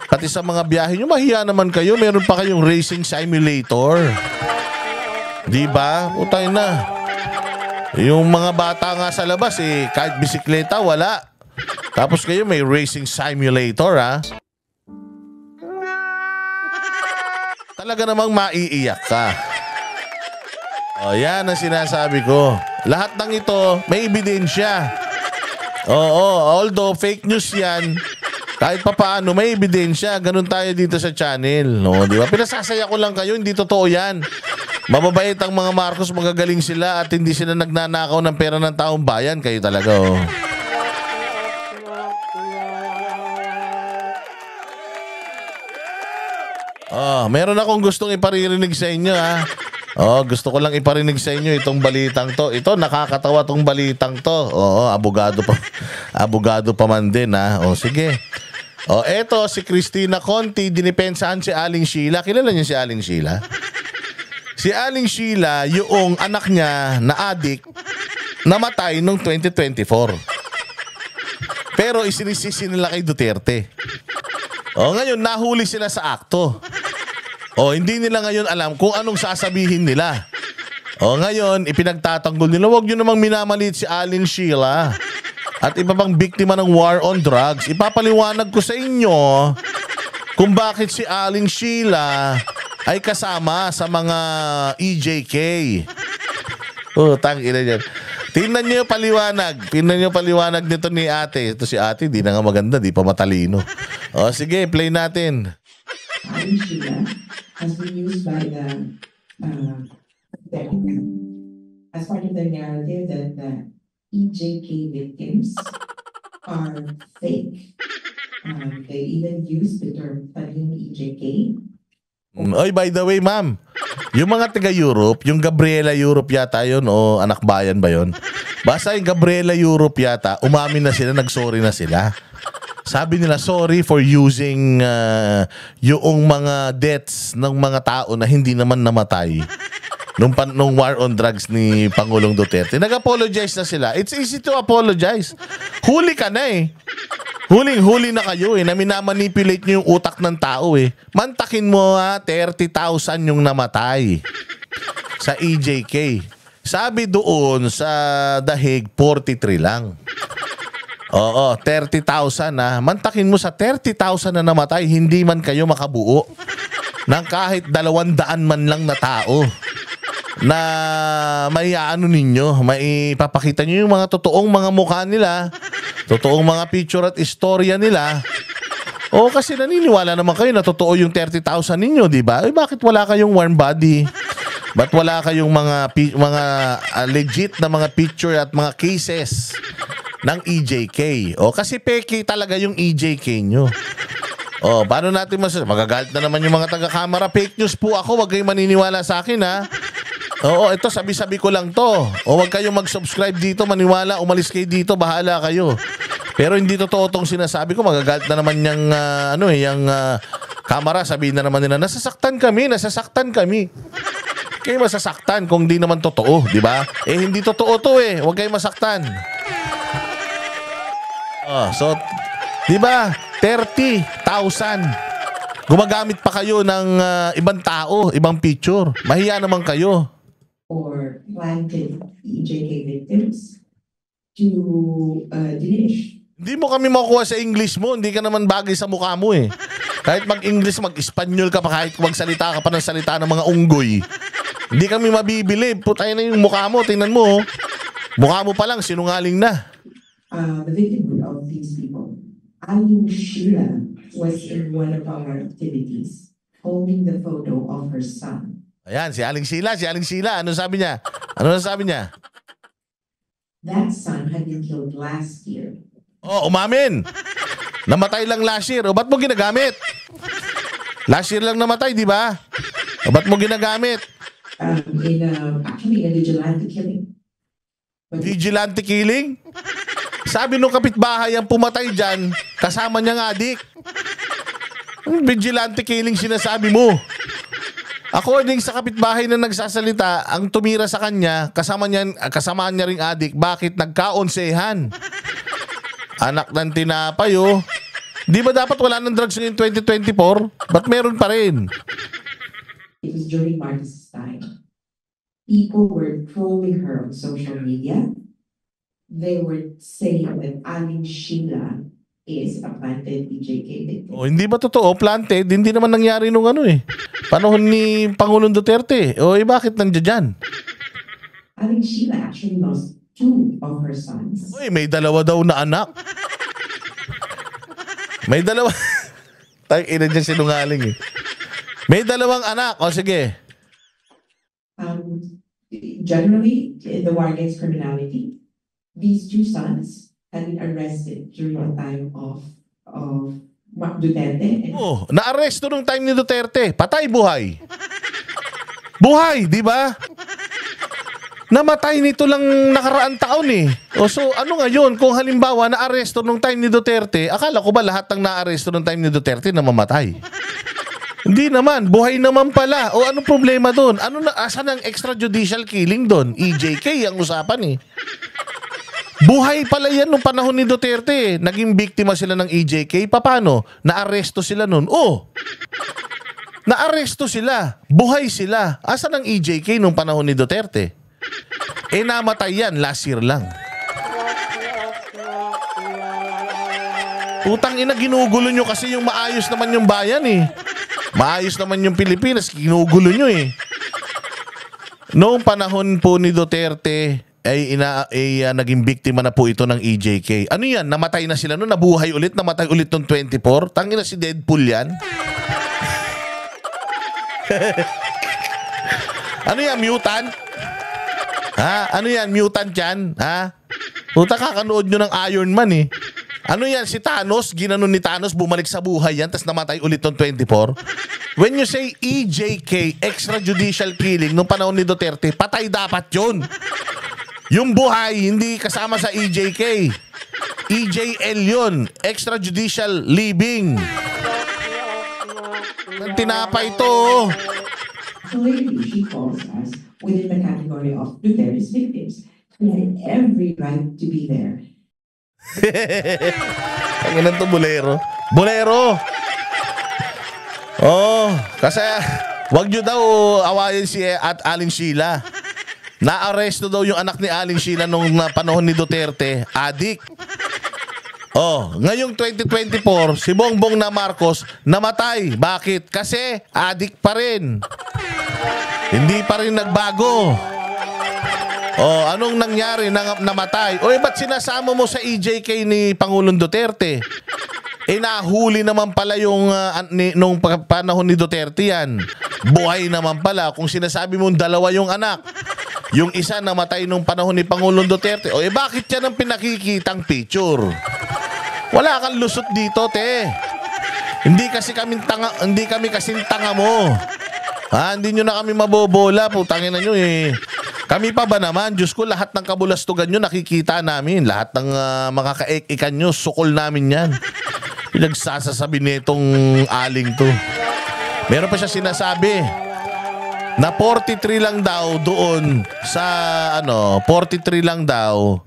pati sa mga biyahe nyo, mahiya naman kayo. Meron pa kayong racing simulator. Diba? Utay na. Yung mga bata nga sa labas, kahit bisikleta, wala. Tapos kayo may racing simulator, ha? Talaga namang maiiyak ka. O, yan ang sinasabi ko. Lahat ng ito, may ebidensya. Oo, although fake news yan, kahit papaano, may ebidensya. Ganun tayo dito sa channel. No, di ba? Pinasasaya ko lang kayo, hindi totoo yan. Mababait ang mga Marcos, magagaling sila at hindi sila nagnanakaw ng pera ng taong bayan. Kayo talaga, oh. Meron akong gustong iparirinig sa inyo, ha. Gusto ko lang iparinig sa inyo itong balitang to. Ito, nakakatawa tong balitang to. Abogado pa man din, ha. Sige. Eto, si Cristina Conti, dinipensahan si Aling Sheila. Kilala niyo si Aling Sheila? Si Aling Sheila, yung anak niya na adik, namatay noong 2024. Pero isinisisi nila kay Duterte. Ngayon, nahuli sila sa akto. Hindi nila ngayon alam kung anong sasabihin nila. Ngayon, ipinagtatanggol nila, wag nyo namang minamalit si Aling Sheila at iba pang biktima ng war on drugs. Ipapaliwanag ko sa inyo kung bakit si Aling Sheila ay kasama sa mga EJK. Tangina niyan. Tingnan niyo paliwanag. Tingnan niyo paliwanag nito ni ate. Ito si ate, di na nga maganda, di pa matalino. Sige, play natin. Aling Sheila has been used by the as part of the narrative that the EJK victims are fake. They even use the term Talim EJK. By the way, ma'am, yung mga taga-Europe, yung Gabriela Europe yata yun, o anak bayan ba yun? Basta yung Gabriela Europe yata, umamin na sila, nag-sorry na sila. Sabi nila, sorry for using yung mga deaths ng mga tao na hindi naman namatay nung war on drugs ni Pangulong Duterte. Nag-apologize na sila. It's easy to apologize. Huli ka na eh. Huling-huli na kayo eh, na minamanipulate nyo yung utak ng tao eh. Mantakin mo 30,000 yung namatay sa EJK. Sabi doon sa Dahig, 43 lang. 30,000 na. Mantakin mo sa 30,000 na namatay, hindi man kayo makabuo ng kahit 200 man lang na tao na may ninyo, may papakita nyo yung mga totoong mga mukha nila, totoong mga picture at istorya nila. Kasi naniniwala naman kayo na totoo yung 30,000 ninyo, di ba? Bakit wala kayong warm body? Ba't wala kayong mga legit na mga picture at mga cases ng EJK? Kasi peki talaga yung EJK nyo. Paano natin magagalit na naman yung mga taga-camera? Fake news po ako, wag kayong maniniwala sa akin, ha? Ito sabi-sabi ko lang to. Wag kayong mag-subscribe dito, maniwala, umalis kayo dito, bahala kayo. Pero hindi totoo tong sinasabi ko, magagalit na naman yung camera, sabihin na naman nila, nasasaktan kami. Kayo masasaktan kung di naman totoo, di ba? Hindi totoo to eh. Huwag kayong masaktan. So, di ba? 30,000. Gumagamit pa kayo ng ibang tao, ibang picture. Mahiya naman kayo. Or planted EJK victims to diminish. Hindi mo kami makuha sa English mo. Hindi ka naman bagay sa mukha mo eh. Kahit mag-English, mag-Espanyol ka pa, kahit magsalita ka pa ng salita ng mga unggoy. Hindi kami mabibili. Putay na yung mukha mo. Tingnan mo. Mukha mo pa lang, sinungaling na. The victim of these people, Aling Sheila, was in one of our activities, holding the photo of her son. Ayan, si Aling Sheila. Ano sabi niya? That son had been killed last year. Umamin. Namatay lang last year. Ba't mo ginagamit? Last year lang namatay, di ba? Ba't mo ginagamit? Actually, a vigilante killing. Vigilante killing? Sabi nung kapitbahay ang pumatay dyan, kasama niyang adik. Vigilante killing sinasabi mo. According sa kapitbahay na nagsasalita, ang tumira sa kanya, kasama niya ring adik, bakit nagkaonsehan? Anak ng tinapay, Di ba dapat wala ng drugs ngayon 2024? Ba't meron pa rin? It was during Marcos' time. People were trolling her on social media. They were saying that Aling Sheila is a planted EJK victim. Hindi ba totoo? Planted? Hindi naman nangyari nung panahon ni Pangulong Duterte. Bakit nandiyan dyan? Aling Sheila actually lost 2 of her sons. Uy, may dalawa daw na anak. May dalawa. Tang ina dyan sinungaling eh. May dalawang anak. O sige. Generally, in the war against criminality, these 2 sons had been arrested during the time of Duterte. Oh, na-arresto nung time ni Duterte. Patay, buhay. Buhay, di ba? Namatay nito lang nakaraang taon eh. O so, ano ngayon? Kung halimbawa na-arresto nung time ni Duterte, akala ko ba lahat ng na-arresto nung time ni Duterte na mamatay? Hindi naman. Buhay naman pala. O anong problema doon? Ano na, asan ang extrajudicial killing doon? EJK ang usapan eh. Buhay pala yan nung panahon ni Duterte. Naging biktima sila ng EJK. Paano? Na-arresto sila nun. Oh! Na-arresto sila. Buhay sila. Asan ang EJK nung panahon ni Duterte? Eh namatay yan. Last year lang. Utang ina, ginugulo nyo kasi yung maayos naman yung bayan eh. Maayos naman yung Pilipinas. Ginugulo nyo eh. Noong panahon po ni Duterte, ay naging biktima na po ito ng EJK. Ano yan? Namatay na sila noon, nabuhay ulit, namatay ulit noong 24. Tangina si Deadpool yan. Ano yan, mutant? Ha? Ano yan, mutant yan? Ha? Puta, kakanood nyo ng Iron Man eh. Ano yan, si Thanos, ginanon ni Thanos, bumalik sa buhay yan, tas namatay ulit noong 24. When you say EJK, extrajudicial killing, nung panahon ni Duterte, patay dapat yun. Yung buhay, hindi kasama sa EJK. EJL yun. Extrajudicial living. Tinapay ito. Clearly, she falls as within the category of Duterte's victims. She had every right to be there. Ang ilan to, bolero? Bolero! Oh, kasi wag nyo daw awayin si at Aling Sheila. Na-arresto daw yung anak ni Aling Sheila nung panahon ni Duterte, adik. Oh, ngayong 2024, si Bongbong na Marcos namatay. Bakit? Kasi adik pa rin. Hindi pa rin nagbago. Oh, anong nangyari? Namatay. O ba't sinasama mo sa EJK ni Pangulong Duterte? Nahuli naman pala yung nung panahon ni Duterte yan. Buhay naman pala. Kung sinasabi mong dalawa yung anak, yung isa namatay nung panahon ni Pangulong Duterte. O bakit yan ang pinakikitang picture? Wala kang lusot dito, te. Hindi kami kasing tanga mo. Ha, hindi nyo na kami mabobola. Putangin na nyo eh. Kami pa ba naman? Diyos ko, lahat ng kabulastugan nyo nakikita namin. Lahat ng mga kaek-ikan nyo, sukol namin yan. Pinagsasasabi nitong aling to. Meron pa siya sinasabi na 43 lang daw doon sa 43 lang daw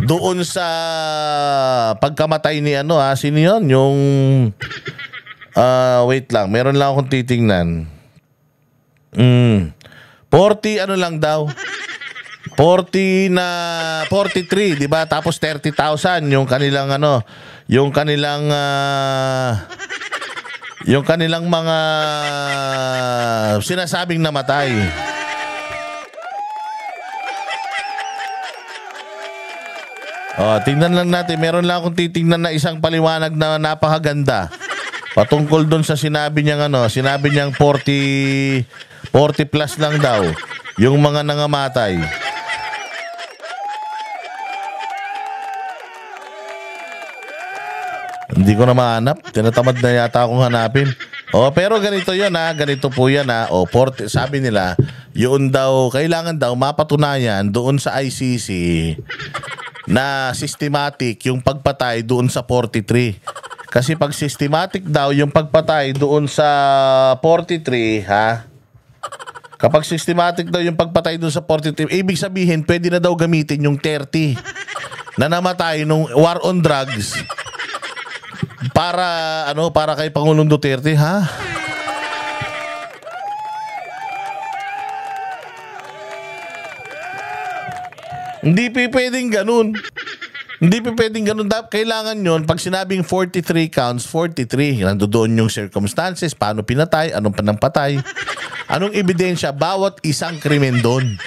doon sa pagkamatay ni sino yun? Yung wait lang, meron lang akong titingnan. 40 lang daw. 43, di ba? Tapos 30,000 yung kanilang yung kanilang mga sinasabing namatay. Tingnan lang natin. Meron lang akong titingnan na isang paliwanag na napakaganda. Patungkol doon sa sinabi niyang sinabi niyang 40 plus lang daw yung mga nangamatay. Hindi ko na mahanap. Tinatamad na yata akong hanapin. Pero ganito yan ganito po yan 40, sabi nila, yun daw, kailangan daw mapatunayan doon sa ICC na systematic yung pagpatay doon sa 43. Kasi pag systematic daw yung pagpatay doon sa 43, kapag systematic daw yung pagpatay doon sa 43, ibig sabihin pwede na daw gamitin yung 30 na namatay nung war on drugs para para kay Pangulong Duterte, Hindi pwedeng ganun. Hindi pwedeng ganun. Kailangan yun, pag sinabing 43 counts, 43. Nandoon yung circumstances, paano pinatay, anong panampatay, anong ebidensya, bawat isang krimen doon.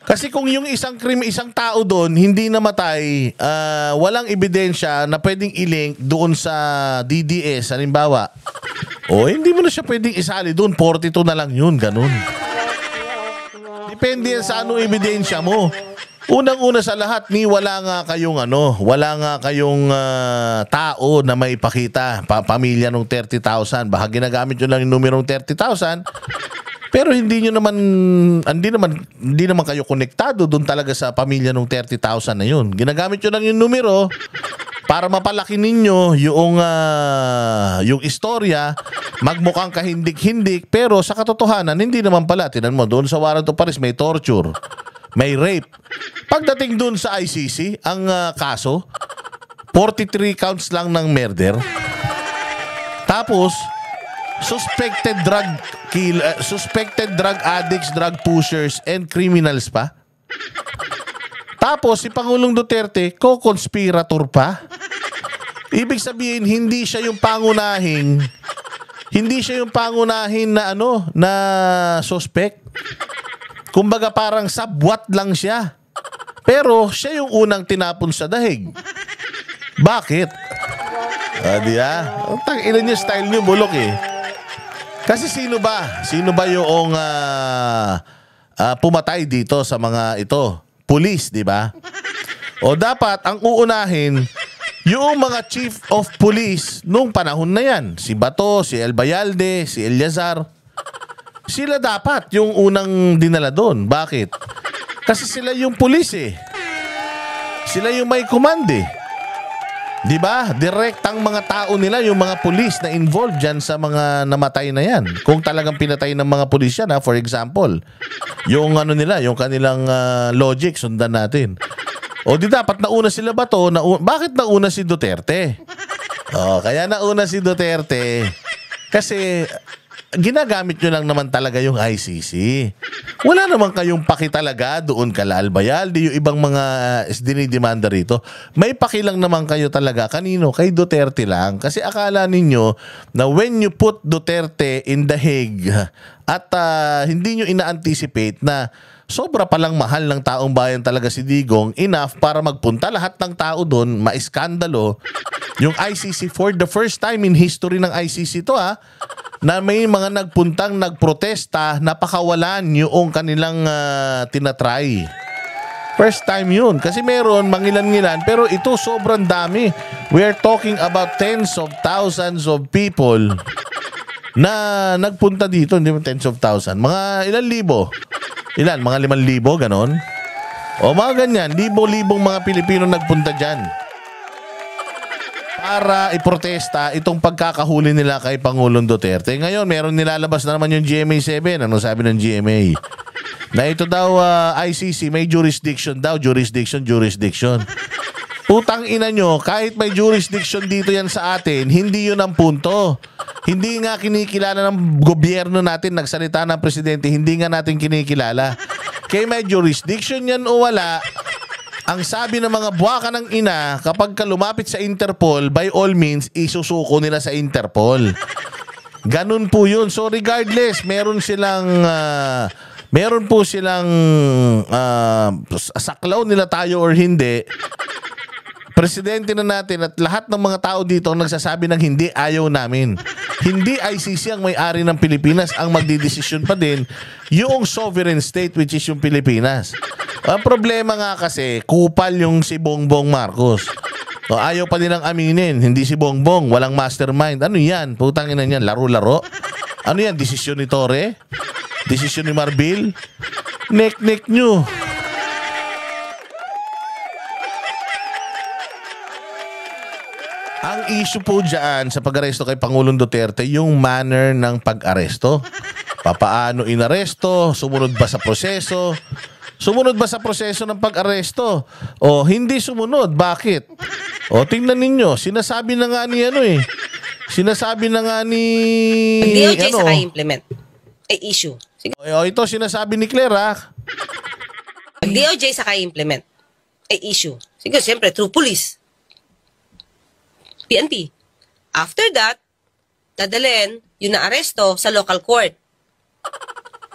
Kasi kung yung isang tao doon hindi namatay, walang ebidensya na pwedeng i-link doon sa DDS, halimbawa, hindi mo na siya pwedeng isali doon, 42 na lang yun, ganun. Depende yan sa anong ebidensya mo. Unang-una sa lahat, wala nga kayong tao na maipakita, pamilya ng 30,000. Baka ginagamit nyo lang yung numerong 30,000, pero hindi naman kayo konektado doon talaga sa pamilya ng 30,000 na yun. Ginagamit nyo lang yung numero para mapalaki ninyo yung istorya, magmukhang kahindik-hindik, pero sa katotohanan, hindi naman pala. Tinan mo, doon sa warrant of arrest, may torture, may rape. Pagdating doon sa ICC, ang kaso, 43 counts lang ng murder. Tapos, suspected drug addicts, drug pushers, and criminals pa. Tapos si Pangulong Duterte, co-conspirator pa. Ibig sabihin, hindi siya yung pangunahin na suspect. Kumbaga parang sabwat lang siya. Pero siya yung unang tinapon sa dahig. Bakit? Ilan yung style niyo, bulok eh. Kasi sino ba yung pumatay dito sa mga ito? Police, di ba? O dapat ang uunahin yung mga chief of police nung panahon na yan. Si Bato, si Albayalde, si Eliazar. Sila dapat yung unang dinala doon. Bakit? Kasi sila yung police eh. Sila yung may command eh. Di ba? Direct ang mga tao nila, yung mga pulis na involved dyan sa mga namatay na yan. Kung talagang pinatay ng mga pulis yan, for example, yung yung kanilang logic, sundan natin. O di dapat nauna sila ba to? Bakit nauna si Duterte? Kaya nauna si Duterte kasi ginagamit nyo lang naman talaga yung ICC. Wala naman kayong paki talaga doon kala Albayalde, yung ibang mga dinidemanda rito. May paki lang naman kayo talaga. Kanino? Kay Duterte lang. Kasi akala ninyo na when you put Duterte in the Hague at hindi nyo ina-anticipate na sobra palang mahal ng taong bayan talaga si Digong, enough para magpunta lahat ng tao doon, maiskandalo yung ICC for the first time in history ng ICC to na may mga nagprotesta, napakawalan yung kanilang tinatry. First time yun. Kasi meron, mangilan-ngilan, pero ito sobrang dami. We are talking about tens of thousands of people na nagpunta dito. Hindi mo tens of thousands. Mga ilan libo? Ilan? Mga 5,000, ganon? O mga ganyan, libo-libong mga Pilipino nagpunta dyan para iprotesta itong pagkakahuli nila kay Pangulong Duterte. Ngayon, meron nilalabas na naman yung GMA7. Ano sabi ng GMA? Na ito daw ICC may jurisdiction daw. Jurisdiction. Putang ina nyo, kahit may jurisdiction dito yan sa atin, hindi yun ang punto. Hindi nga kinikilala ng gobyerno natin, nagsalita ng presidente, hindi nga natin kinikilala. Kaya may jurisdiction yan o wala, ang sabi ng mga buwaka ng ina, kapag ka lumapit sa Interpol, by all means, isusuko nila sa Interpol. Ganun po yun. So regardless, meron po silang saklaw nila tayo or hindi, presidente na natin at lahat ng mga tao dito ang nagsasabi ng hindi, ayaw namin. Hindi ICC ang may-ari ng Pilipinas, ang magdidesisyon pa din yung sovereign state which is yung Pilipinas. Ang problema nga kasi, kupal yung si Bongbong Marcos. So, ayaw pa din ang aminin, hindi si Bongbong, walang mastermind. Ano yan? Putang ina yan, laro-laro? Ano yan? Desisyon ni Torre? Desisyon ni Marbil? Nek-nek nyo. Ang issue po dyan sa pag-aresto kay Pangulong Duterte, yung manner ng pag-aresto. Papaano inaresto? Sumunod ba sa proseso? Sumunod ba sa proseso ng pag-aresto? O hindi sumunod? Bakit? O tingnan ninyo, sinasabi na nga ni Sinasabi na nga ni DOJ saka implement. Issue. Sige. O ito sinasabi ni Claire DOJ saka implement. Issue. Sige, siyempre through police. PNP. After that, dadalhin yung naaresto sa local court.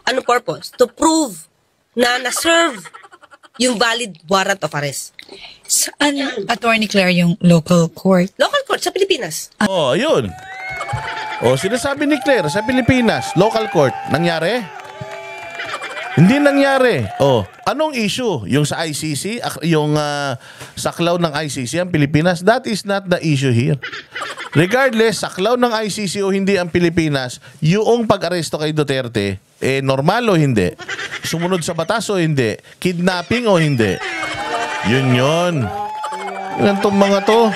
Ano purpose? To prove na na-serve yung valid warrant of arrest. Saan, Attorney Claire, yung local court? Local court sa Pilipinas. Oh, ayun. Oh, sinasabi ni Claire sa Pilipinas, local court, nangyari? Hindi nangyari. Oh, anong issue? Yung sa ICC, yung saklaw ng ICC ang Pilipinas, that is not the issue here. Regardless, saklaw ng ICC o hindi ang Pilipinas, yung pag-aresto kay Duterte, normal o hindi? Sumunod sa batas o hindi? Kidnapping o hindi? Yun. Yan tong mga to.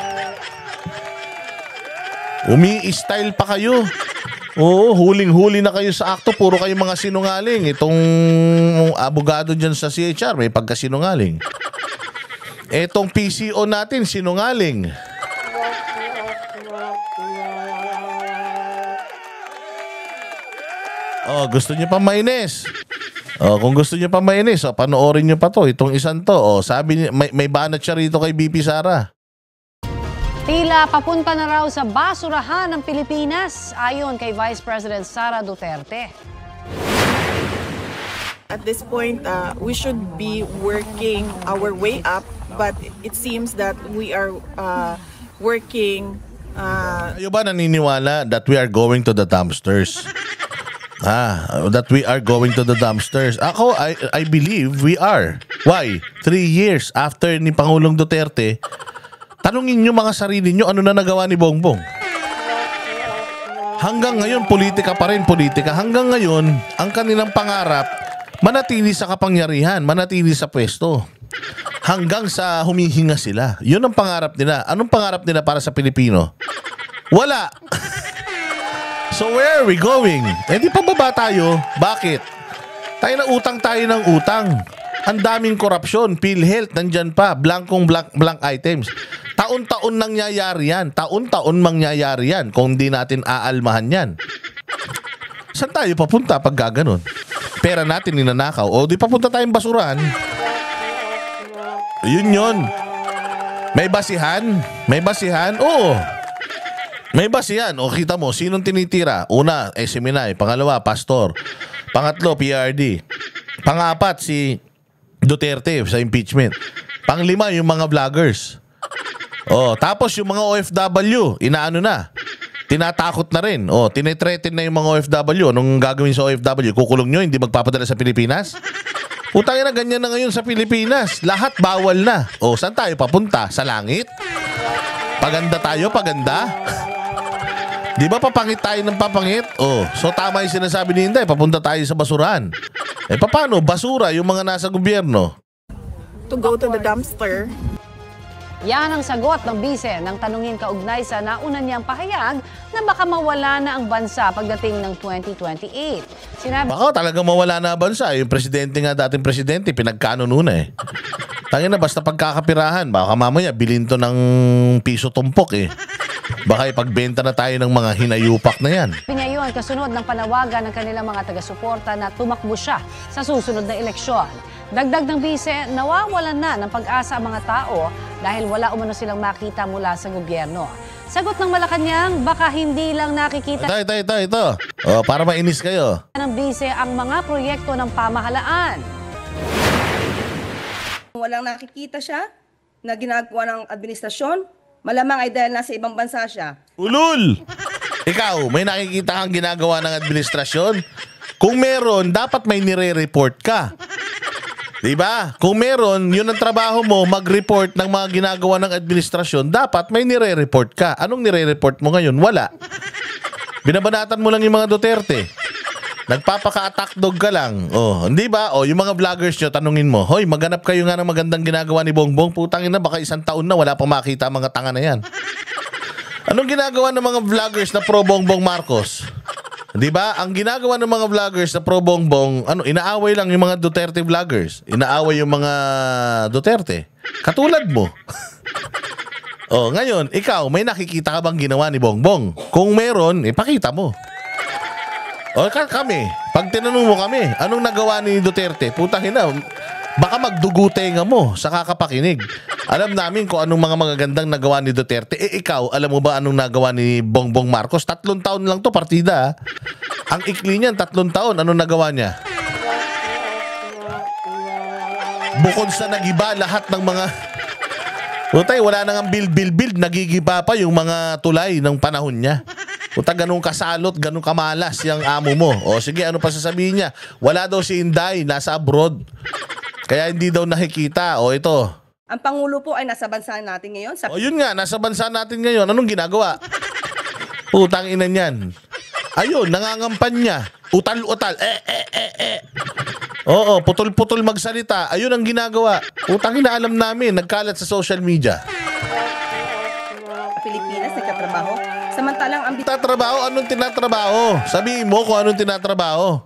Umi-style pa kayo. Oo, huling-huli na kayo sa akto. Puro kayo mga sinungaling. Itong abogado dyan sa CHR, may pagkasinungaling. Etong PCO natin, sinungaling. Oh, gusto niyo pa mainis? Oh, kung gusto niyo pa mainis, panoorin niyo pa to. Itong isang to. Oh, sabi niya, may banat siya rito kay BP Sara. Tila papunta na raw sa basurahan ng Pilipinas ayon kay Vice President Sara Duterte. At this point, we should be working our way up, but it seems that we are working. Kayo ba naniniwala that we are going to the dumpsters? That we are going to the dumpsters. Ako, I believe we are. Why? 3 years after ni Pangulong Duterte, tanungin nyo mga sarili nyo, ano na nagawa ni Bongbong? Hanggang ngayon, politika pa rin, politika. Hanggang ngayon, ang kanilang pangarap, manatili sa kapangyarihan, manatili sa pwesto. Hanggang sa humihinga sila. Yun ang pangarap nila. Anong pangarap nila para sa Pilipino? Wala. So where are we going? Di pa baba tayo. Bakit? Tayo na utang tayo ng utang. Ang daming korupsyon, PhilHealth, nandyan pa, blank items. Taon-taon nangyayari yan. Taon-taon mangyayari yan kung di natin aalmahan yan. Saan tayo papunta pag gaganon? Pera natin ninanakaw. O di papunta tayong basuran. Yun. May basihan? May basihan? Oo. May basihan. O kita mo, sinong tinitira? Una, Seminay. Pangalawa, Pastor. Pangatlo, PRD. Pangapat, si Duterte sa impeachment. Panglima, yung mga vloggers. Tapos yung mga OFW, inaano na. Tinatakot na rin. Tinetreaten na yung mga OFW. Anong gagawin sa OFW? Kukulong nyo, hindi magpapadala sa Pilipinas? Utangin na ganyan na ngayon sa Pilipinas. Lahat bawal na. Saan tayo papunta? Sa langit? Paganda tayo, paganda? Di ba papangit tayo ng papangit? So tama yung sinasabi ni Inday, papunta tayo sa basurahan. Paano? Basura yung mga nasa gobyerno. To go to the dumpster. Yan ang sagot ng bise nang tanungin kaugnay sa nauna niyang pahayag na baka mawala na ang bansa pagdating ng 2028. Sinabi, baka talagang mawala na ang bansa. Yung presidente nga, dating presidente, pinagkanununa Tangin na, basta pagkakapirahan, baka mamaya bilhin to ng piso tumpok Baka ipagbenta na tayo ng mga hinayupak na yan. Pinyayon kasunod ng panawagan ng kanilang mga taga-suporta na tumakbo siya sa susunod na eleksyon. Dagdag ng bise, nawawalan na ng pag-asa ang mga tao dahil wala umano silang makita mula sa gobyerno. Sagot ng Malacanang, baka hindi lang nakikita ito. Para mainis kayo. Ng bise ang mga proyekto ng pamahalaan. Walang nakikita siya na ginagawa ng administrasyon, malamang ay dahil nasa ibang bansa siya. Ulul! Ikaw, may nakikita kang ginagawa ng administrasyon? Kung meron, dapat may nire-report ka. Diba? Kung meron, yun ang trabaho mo, mag-report ng mga ginagawa ng administrasyon, dapat may nire-report ka. Anong nire-report mo ngayon? Wala. Binabanatan mo lang yung mga Duterte. Nagpapaka-attack dog ka lang. Hindi ba? Yung mga vloggers nyo, tanungin mo, hoy, maganap kayo nga ng magandang ginagawa ni Bongbong. Putangin na, baka 1 taon na, wala pang makita ang mga tanga na yan. Anong ginagawa ng mga vloggers na pro Bongbong Marcos? Di ba? Ang ginagawa ng mga vloggers na pro Bongbong, inaaway lang yung mga Duterte vloggers. Inaaway yung mga Duterte. Katulad mo. Ngayon, ikaw, may nakikita ka bang ginawa ni Bongbong? Kung meron, ipakita mo. Kami, pag tinanong mo kami, anong nagawa ni Duterte? Putahin na, baka magdugutenga mo sa kakapakinig. Alam namin kung anong mga magagandang nagawa ni Duterte. Ikaw, alam mo ba anong nagawa ni Bongbong Marcos? 3 taon lang to partida. Ang ikli niyan, 3 taon. Anong nagawa niya? Bukod sa nagiba lahat ng mga Putay, wala nang build, nagigiba pa yung mga tulay ng panahon niya. Puta, ganun kasalot, ganun kamalas yung amo mo. O sige, ano pa sasabihin niya? Wala daw si Inday, nasa abroad. Kaya hindi daw nakikita. O ito. Ang Pangulo po ay nasa bansa natin ngayon. O yun nga, nasa bansa natin ngayon. Anong ginagawa? Putang ina niyan. Ayun, nangangampan niya. Utal-utal. Oo, putol-putol magsalita. Ayun ang ginagawa. Putang ina, alam namin. Nagkalat sa social media. Pilipinas, nagtatrabaho. Samantalang ang tinatrabaho, anong tinatrabaho? Sabihin mo kung anong tinatrabaho.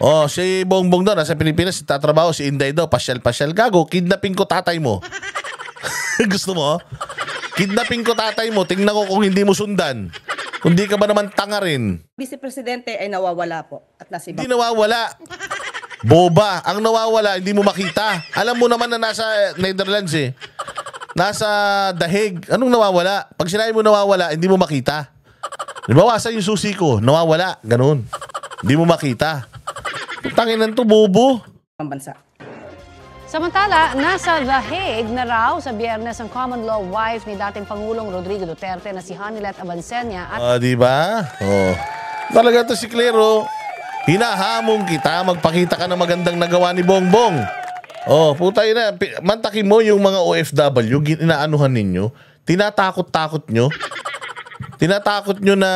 Oh, si Bongbong daw nasa Pilipinas, tatrabaho. Si Inday daw, pasyal-pasyal. Gago, kidnapin ko tatay mo. Gusto mo? Kidnapin ko tatay mo. Tingnan ko kung hindi mo sundan. Kung di ka ba naman tanga rin. Vice Presidente ay nawawala po. At nasa ibang... Hindi nawawala. Boba. Ang nawawala, hindi mo makita. Alam mo naman na nasa Netherlands eh. Nasa The Hague. Anong nawawala? Pag sinabi mo nawawala, hindi mo makita. Nabawasan yung susi ko. Nawawala. Ganun. Hindi mo makita. Tangin to, bobo. Ang bansa. Samantala, nasa The Hague na raw sa Biyernes ang common law wife ni dating Pangulong Rodrigo Duterte na si Hanilet Abancenia at... diba? Oh. Talaga to si Clero. Hinahamon kita, magpakita ka ng magandang nagawa ni Bongbong. Oh, putay na. Mantakin mo yung mga OFW, inaanuhan ninyo. Tinatakot-takot nyo. Tinatakot nyo na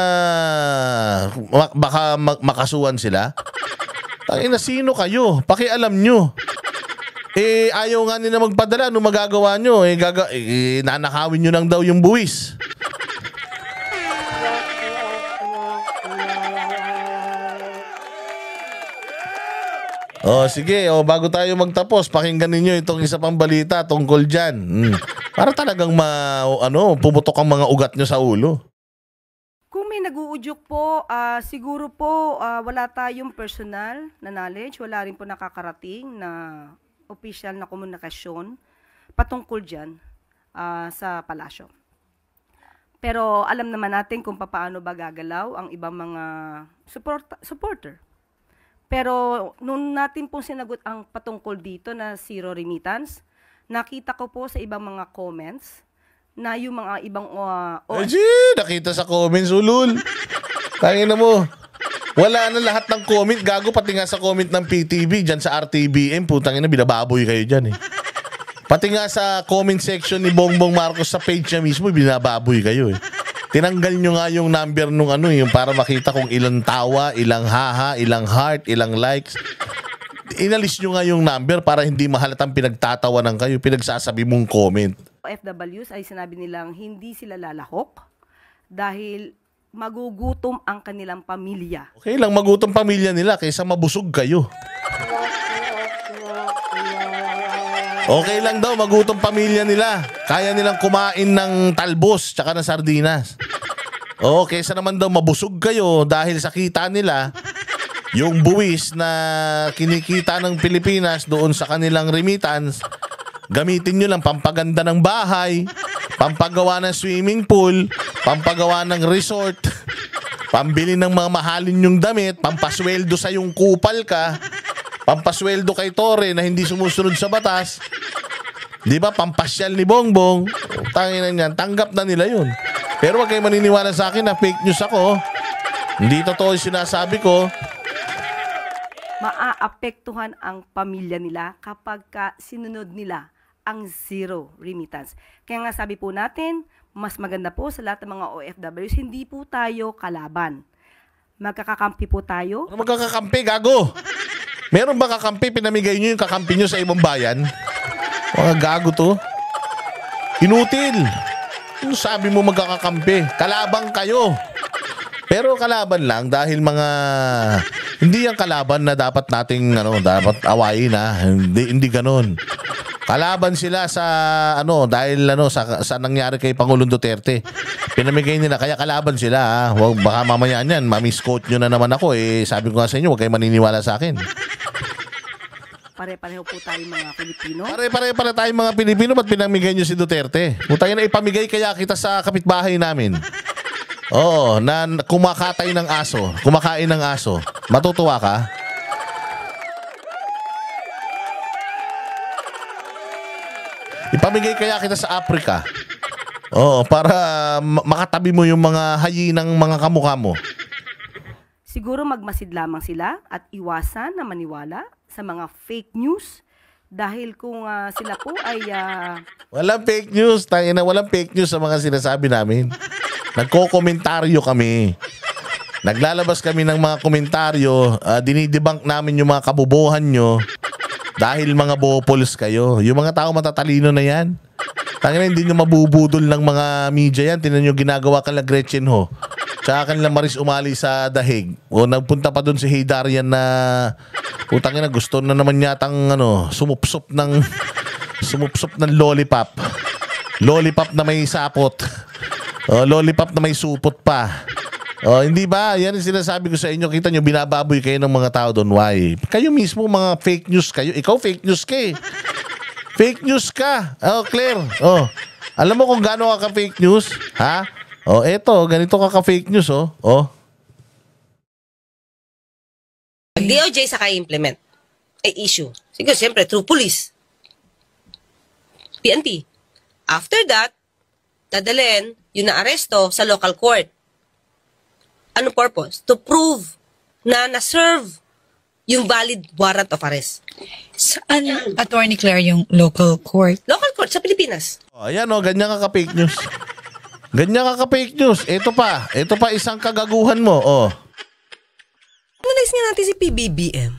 baka makasuhan sila. Tangina, sino kayo? Pakialam nyo. Ayaw nga nila magpadala. Ano magagawa nyo? Nanakawin nyo lang daw yung buwis. Sige. Bago tayo magtapos, pakinggan ninyo itong isa pang balita tungkol dyan. Para talagang pumutok ang mga ugat nyo sa ulo. Kung may nag-uudyok po, siguro po wala tayong personal na knowledge, wala rin po nakakarating na official na komunikasyon patungkol dyan sa palasyo. Pero alam naman natin kung paano ba gagalaw ang ibang mga supporter. Pero nung natin pong sinagot ang patungkol dito na zero remittance, nakita ko po sa ibang mga comments na yung mga ibang nakita sa comments, ulul. Tangina mo. Wala na lahat ng comment. Gago, pati nga sa comment ng PTV, dyan sa RTBM, putang ina, binababoy kayo dyan eh. Pati nga sa comment section ni Bongbong Marcos sa page niya mismo, binababoy kayo eh. Tinanggal nyo nga yung number nung yung para makita kung ilang tawa, ilang haha, ilang heart, ilang likes. Inalis nyo nga yung number para hindi mahalatang pinagtatawanan kayo, pinagsasabi mong comment. OFWs ay sinabi nilang hindi sila lalahok dahil magugutom ang kanilang pamilya. Okay lang, magutom pamilya nila kaysa mabusog kayo. Okay lang daw, magutom pamilya nila. Kaya nilang kumain ng talbos tsaka ng sardinas. Kaysa naman daw mabusog kayo dahil sa kita nila, yung buwis na kinikita ng Pilipinas doon sa kanilang remittance, gamitin nyo lang pampaganda ng bahay, pampagawa ng swimming pool, pampagawa ng resort, pambili ng mga mahalin yung damit, pampasweldo sa yung kupal ka, pampasweldo kay Torre na hindi sumusunod sa batas. Di ba? Pampasyal ni Bongbong. Tangina niyan, tanggap na nila yun. Pero wag kayo maniniwala sa akin na fake news ako. Hindi totoo yung sinasabi ko. Maaapektuhan ang pamilya nila kapag sinunod nila ang zero remittance. Kaya nga sabi po natin, mas maganda po sa lahat ng mga OFWs, hindi po tayo kalaban. Magkakakampi po tayo. Ano magkakakampi, gago? Meron ba kakampi? Pinamigay nyo yung kakampi nyo sa ibang bayan? Mga gago to. Inutil. Ano sabi mo magkakakampi? Kalabang kayo. Pero kalaban lang dahil hindi yung kalaban na dapat nating dapat awayin na. Hindi ganoon. Kalaban sila sa dahil sa nangyari kay Pangulong Duterte. Pinamigay nila kaya kalaban sila. Wag baka mamaya niyan ma-misquote nyo na naman ako sabi ko nga sa inyo, wag kayo maniniwala sa akin. Pare-pareho po tayo mga Pilipino. Pare-pareho tayong mga Pilipino. Ba't pinamigay nyo si Duterte? Putay na ipamigay kaya kita sa kapitbahay namin. Oo, na kumakain ng aso. Matutuwa ka? Ipamigay kaya kita sa Africa. Oo, para makatabi mo yung mga hayinang mga kamukha mo. Siguro magmasid lamang sila at iwasan na maniwala sa mga fake news dahil kung sila po ay... Walang fake news. Tangina, walang fake news sa mga sinasabi namin. Nagko-komentaryo kami. Naglalabas kami ng mga komentaryo. Dinidebunk namin yung mga kabubuhan nyo dahil mga bopols kayo. Yung mga tao matatalino na yan. Tangina, hindi nyo mabubudol ng mga media yan. Tinan nyo ginagawa kanila Gretchen Ho. Tsaka kanila Maris Umali sa Dahig. O nagpunta pa doon si Hey Darian na utangin na gusto na naman yatang sumupsop ng lollipop. Lollipop na may sapot. Lollipop na may supot pa. Hindi ba? Yan yung sinasabi ko sa inyo. Kita nyo, binababoy kayo ng mga tao doon. Why? Kayo mismo mga fake news kayo. Ikaw fake news ka eh. Fake news ka. Claire. Alam mo kung gaano ka fake news? Ha? Eto, ganito ka fake news, Pag DOJ saka i-implement, ay issue. Siguro, siyempre, through police. PNP. After that, dadalhin yung na-aresto sa local court. Anong purpose? To prove na na-serve yung valid warrant of arrest. Saan, Attorney Claire, yung local court? Local court sa Pilipinas. Ayan ganyan ka fake news. Ganyan ka fake news. Ito pa isang kagaguhan mo. Analyze nga natin si PBBM.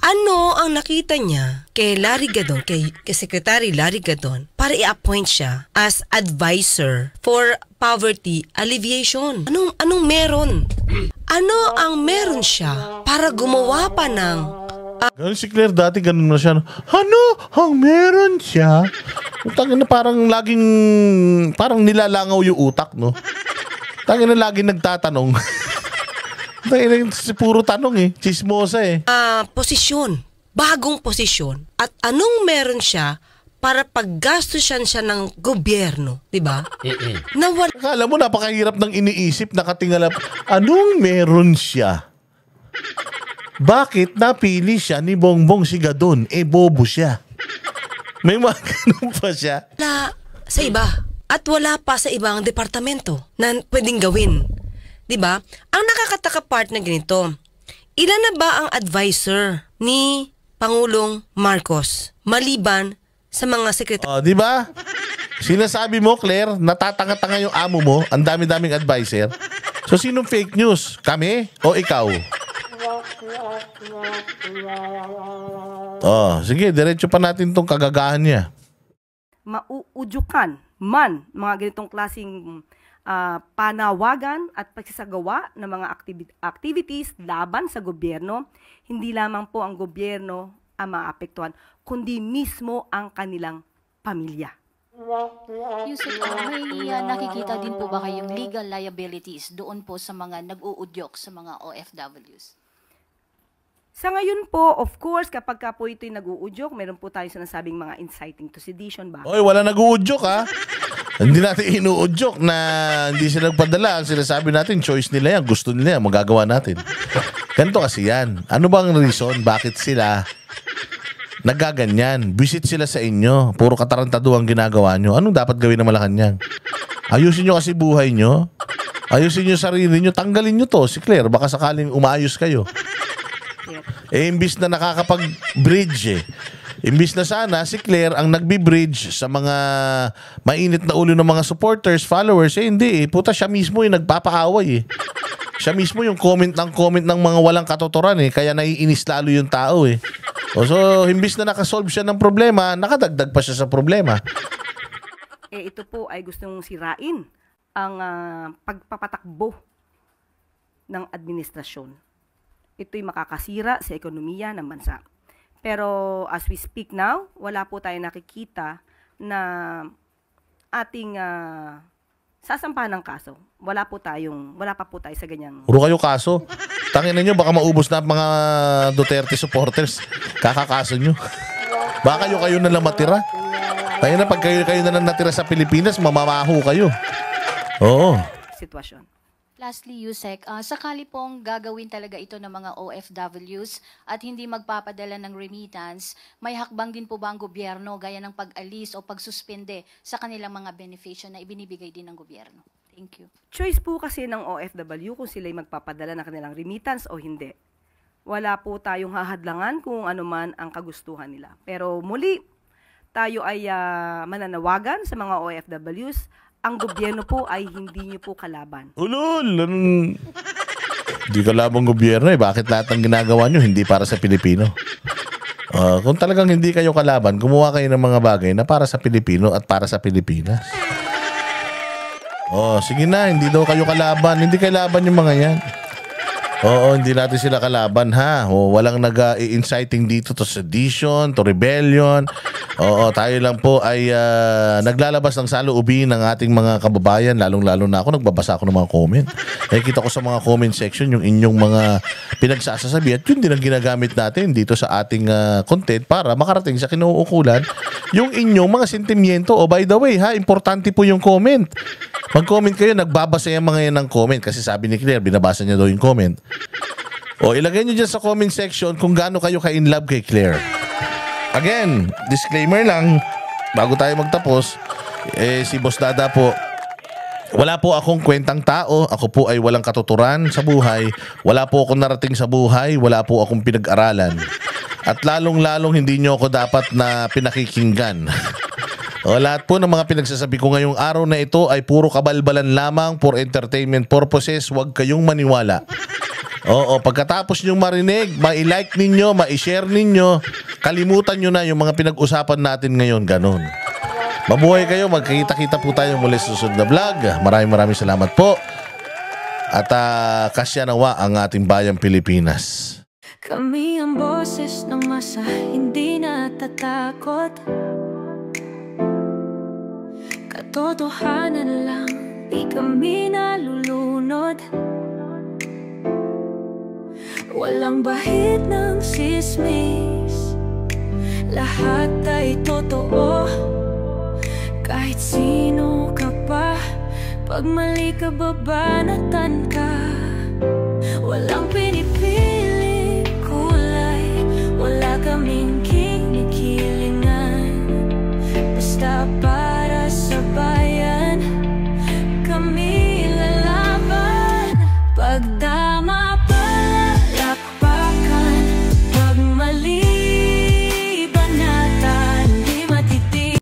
Ano ang nakita niya kay Larry Gadon, kay Secretary Larry Gadon, para i-appoint siya as advisor for poverty alleviation? Anong meron? Ano ang meron siya para gumawa pa ng... Ganun si Claire dati, ganun na siya. Ano ang meron siya? Tangin na parang nilalangaw yung utak, no? Tangin na laging nagtatanong. Tangin na puro tanong eh. Chismosa eh. Posisyon. Bagong posisyon. At anong meron siya para paggastusan siya ng gobyerno, di ba? Akala mo napakahirap ng iniisip, nakatingala. Anong meron siya? Bakit napili siya ni Bongbong si Gadon? Bobo siya. May mga ganun pa siya. Wala sa iba. At wala pa sa ibang departamento na pwedeng gawin. Diba? Ang nakakataka part na ganito, ilan na ba ang advisor ni Pangulong Marcos maliban sa mga sekretary? Diba? Sinasabi mo, Claire, natatanga-tanga yung amo mo, ang dami-daming advisor. So, sinong fake news? Kami o ikaw? Sige, diretso pa natin tong kagagahan niya. Mauudyukan man mga ganitong klaseng panawagan at pagsasagawa ng mga activities laban sa gobyerno, hindi lamang po ang gobyerno ang maapektuhan, kundi mismo ang kanilang pamilya. Yusek, may nakikita din po ba kayong legal liabilities doon po sa mga nag-uudyok sa mga OFWs? Sa ngayon po, of course, kapag ka po ito'y nag-uudyok, meron po tayong sinasabing mga inciting to sedition ba? Wala nag-uudyok ha. Hindi natin inuudyok na hindi sila nagpadala. Ang sinasabi natin, choice nila yan, gusto nila yan, magagawa natin. Ganito kasi yan. Ano bang reason? Bakit sila nagaganyan? Visit sila sa inyo. Puro katarantado ang ginagawa nyo. Anong dapat gawin na Malacanang? Ayusin nyo kasi buhay nyo. Ayusin nyo sarili nyo. Tanggalin nyo to. Si Claire, baka sakaling umaayos kayo. Imbis na nakakapag-bridge Imbis na sana si Claire ang nagbi-bridge sa mga mainit na ulo ng mga supporters, followers, hindi puta siya mismo yung nagpapaaway Siya mismo yung comment ng mga walang katotoran kaya naiinis lalo yung tao So, imbis na nakasolve siya ng problema, nakadagdag pa siya sa problema. Ito po ay gustong sirain ang pagpapatakbo ng administrasyon. Ito'y makakasira sa ekonomiya ng bansa. Pero as we speak now, wala po tayong nakikita na ating sasampahan ng kaso. Wala pa po tayo sa ganyang... Puro kayo kaso. Tangin na nyo, baka maubos na mga Duterte supporters. Kakakaso nyo. Baka kayo na lang matira. Tayo na, pag kayo na lang natira sa Pilipinas, mamamaho kayo. Oo. Sitwasyon. Lastly, Yusek, sakali pong gagawin talaga ito ng mga OFWs at hindi magpapadala ng remittance, may hakbang din po ba ang gobyerno gaya ng pag-alis o pagsuspende sa kanilang mga benepisyo na ibinibigay din ng gobyerno? Thank you. Choice po kasi ng OFW kung sila'y magpapadala ng kanilang remittance o hindi. Wala po tayong hahadlangan kung ano man ang kagustuhan nila. Pero muli, tayo ay mananawagan sa mga OFWs. Ang gobyerno po ay hindi niyo po kalaban. Ulul! Hindi kalabang gobyerno eh. Bakit lahat ng ginagawa nyo hindi para sa Pilipino? Kung talagang hindi kayo kalaban, gumawa kayo ng mga bagay na para sa Pilipino at para sa Pilipinas. Sige na, hindi daw kayo kalaban. Hindi kalaban yung mga yan. Hindi natin sila kalaban ha. Walang nag-inciting dito to sedition, to rebellion. Tayo lang po ay naglalabas ng saloobin ng ating mga kababayan, lalong-lalo na ako, nagbabasa ako ng mga comment. Nakikita ko sa mga comment section yung inyong mga pinagsasasabi at yun din ang ginagamit natin dito sa ating content para makarating sa kinuukulan yung inyong mga sentimiento. By the way ha, importante po yung comment. Mag-comment kayo, nagbabasa yung mga yan ng comment kasi sabi ni Claire, binabasa niya daw yung comment. Ilagay niyo dyan sa comment section kung gaano kayo ka-in love kay Claire. Again, disclaimer lang, bago tayo magtapos, si Boss Dada po, wala po akong kwentang tao, ako po ay walang katuturan sa buhay, wala po akong narating sa buhay, wala po akong pinag-aralan. At lalong-lalong hindi nyo ako dapat na pinakikinggan. Lahat po ng mga pinagsasabi ko ngayong araw na ito ay puro kabalbalan lamang for entertainment purposes. Huwag kayong maniwala. Pagkatapos nyong marinig, ma-like ninyo, ma-share ninyo, kalimutan nyo na yung mga pinag-usapan natin ngayon. Ganon. Mabuhay kayo, magkikita-kita po tayo muli sa susunod na vlog. Maraming salamat po. At kasya nawa ang ating bayang Pilipinas. Kami ang boses ng masa, hindi natatakot. Katotohanan lang, di kami nalulunod. Walang bahid ng sismis, lahat ay totoo. Kahit sino ka pa, pag mali ka babanatan ka. Walang pinipili kulay, wala kaming kinikilingan. Basta para sa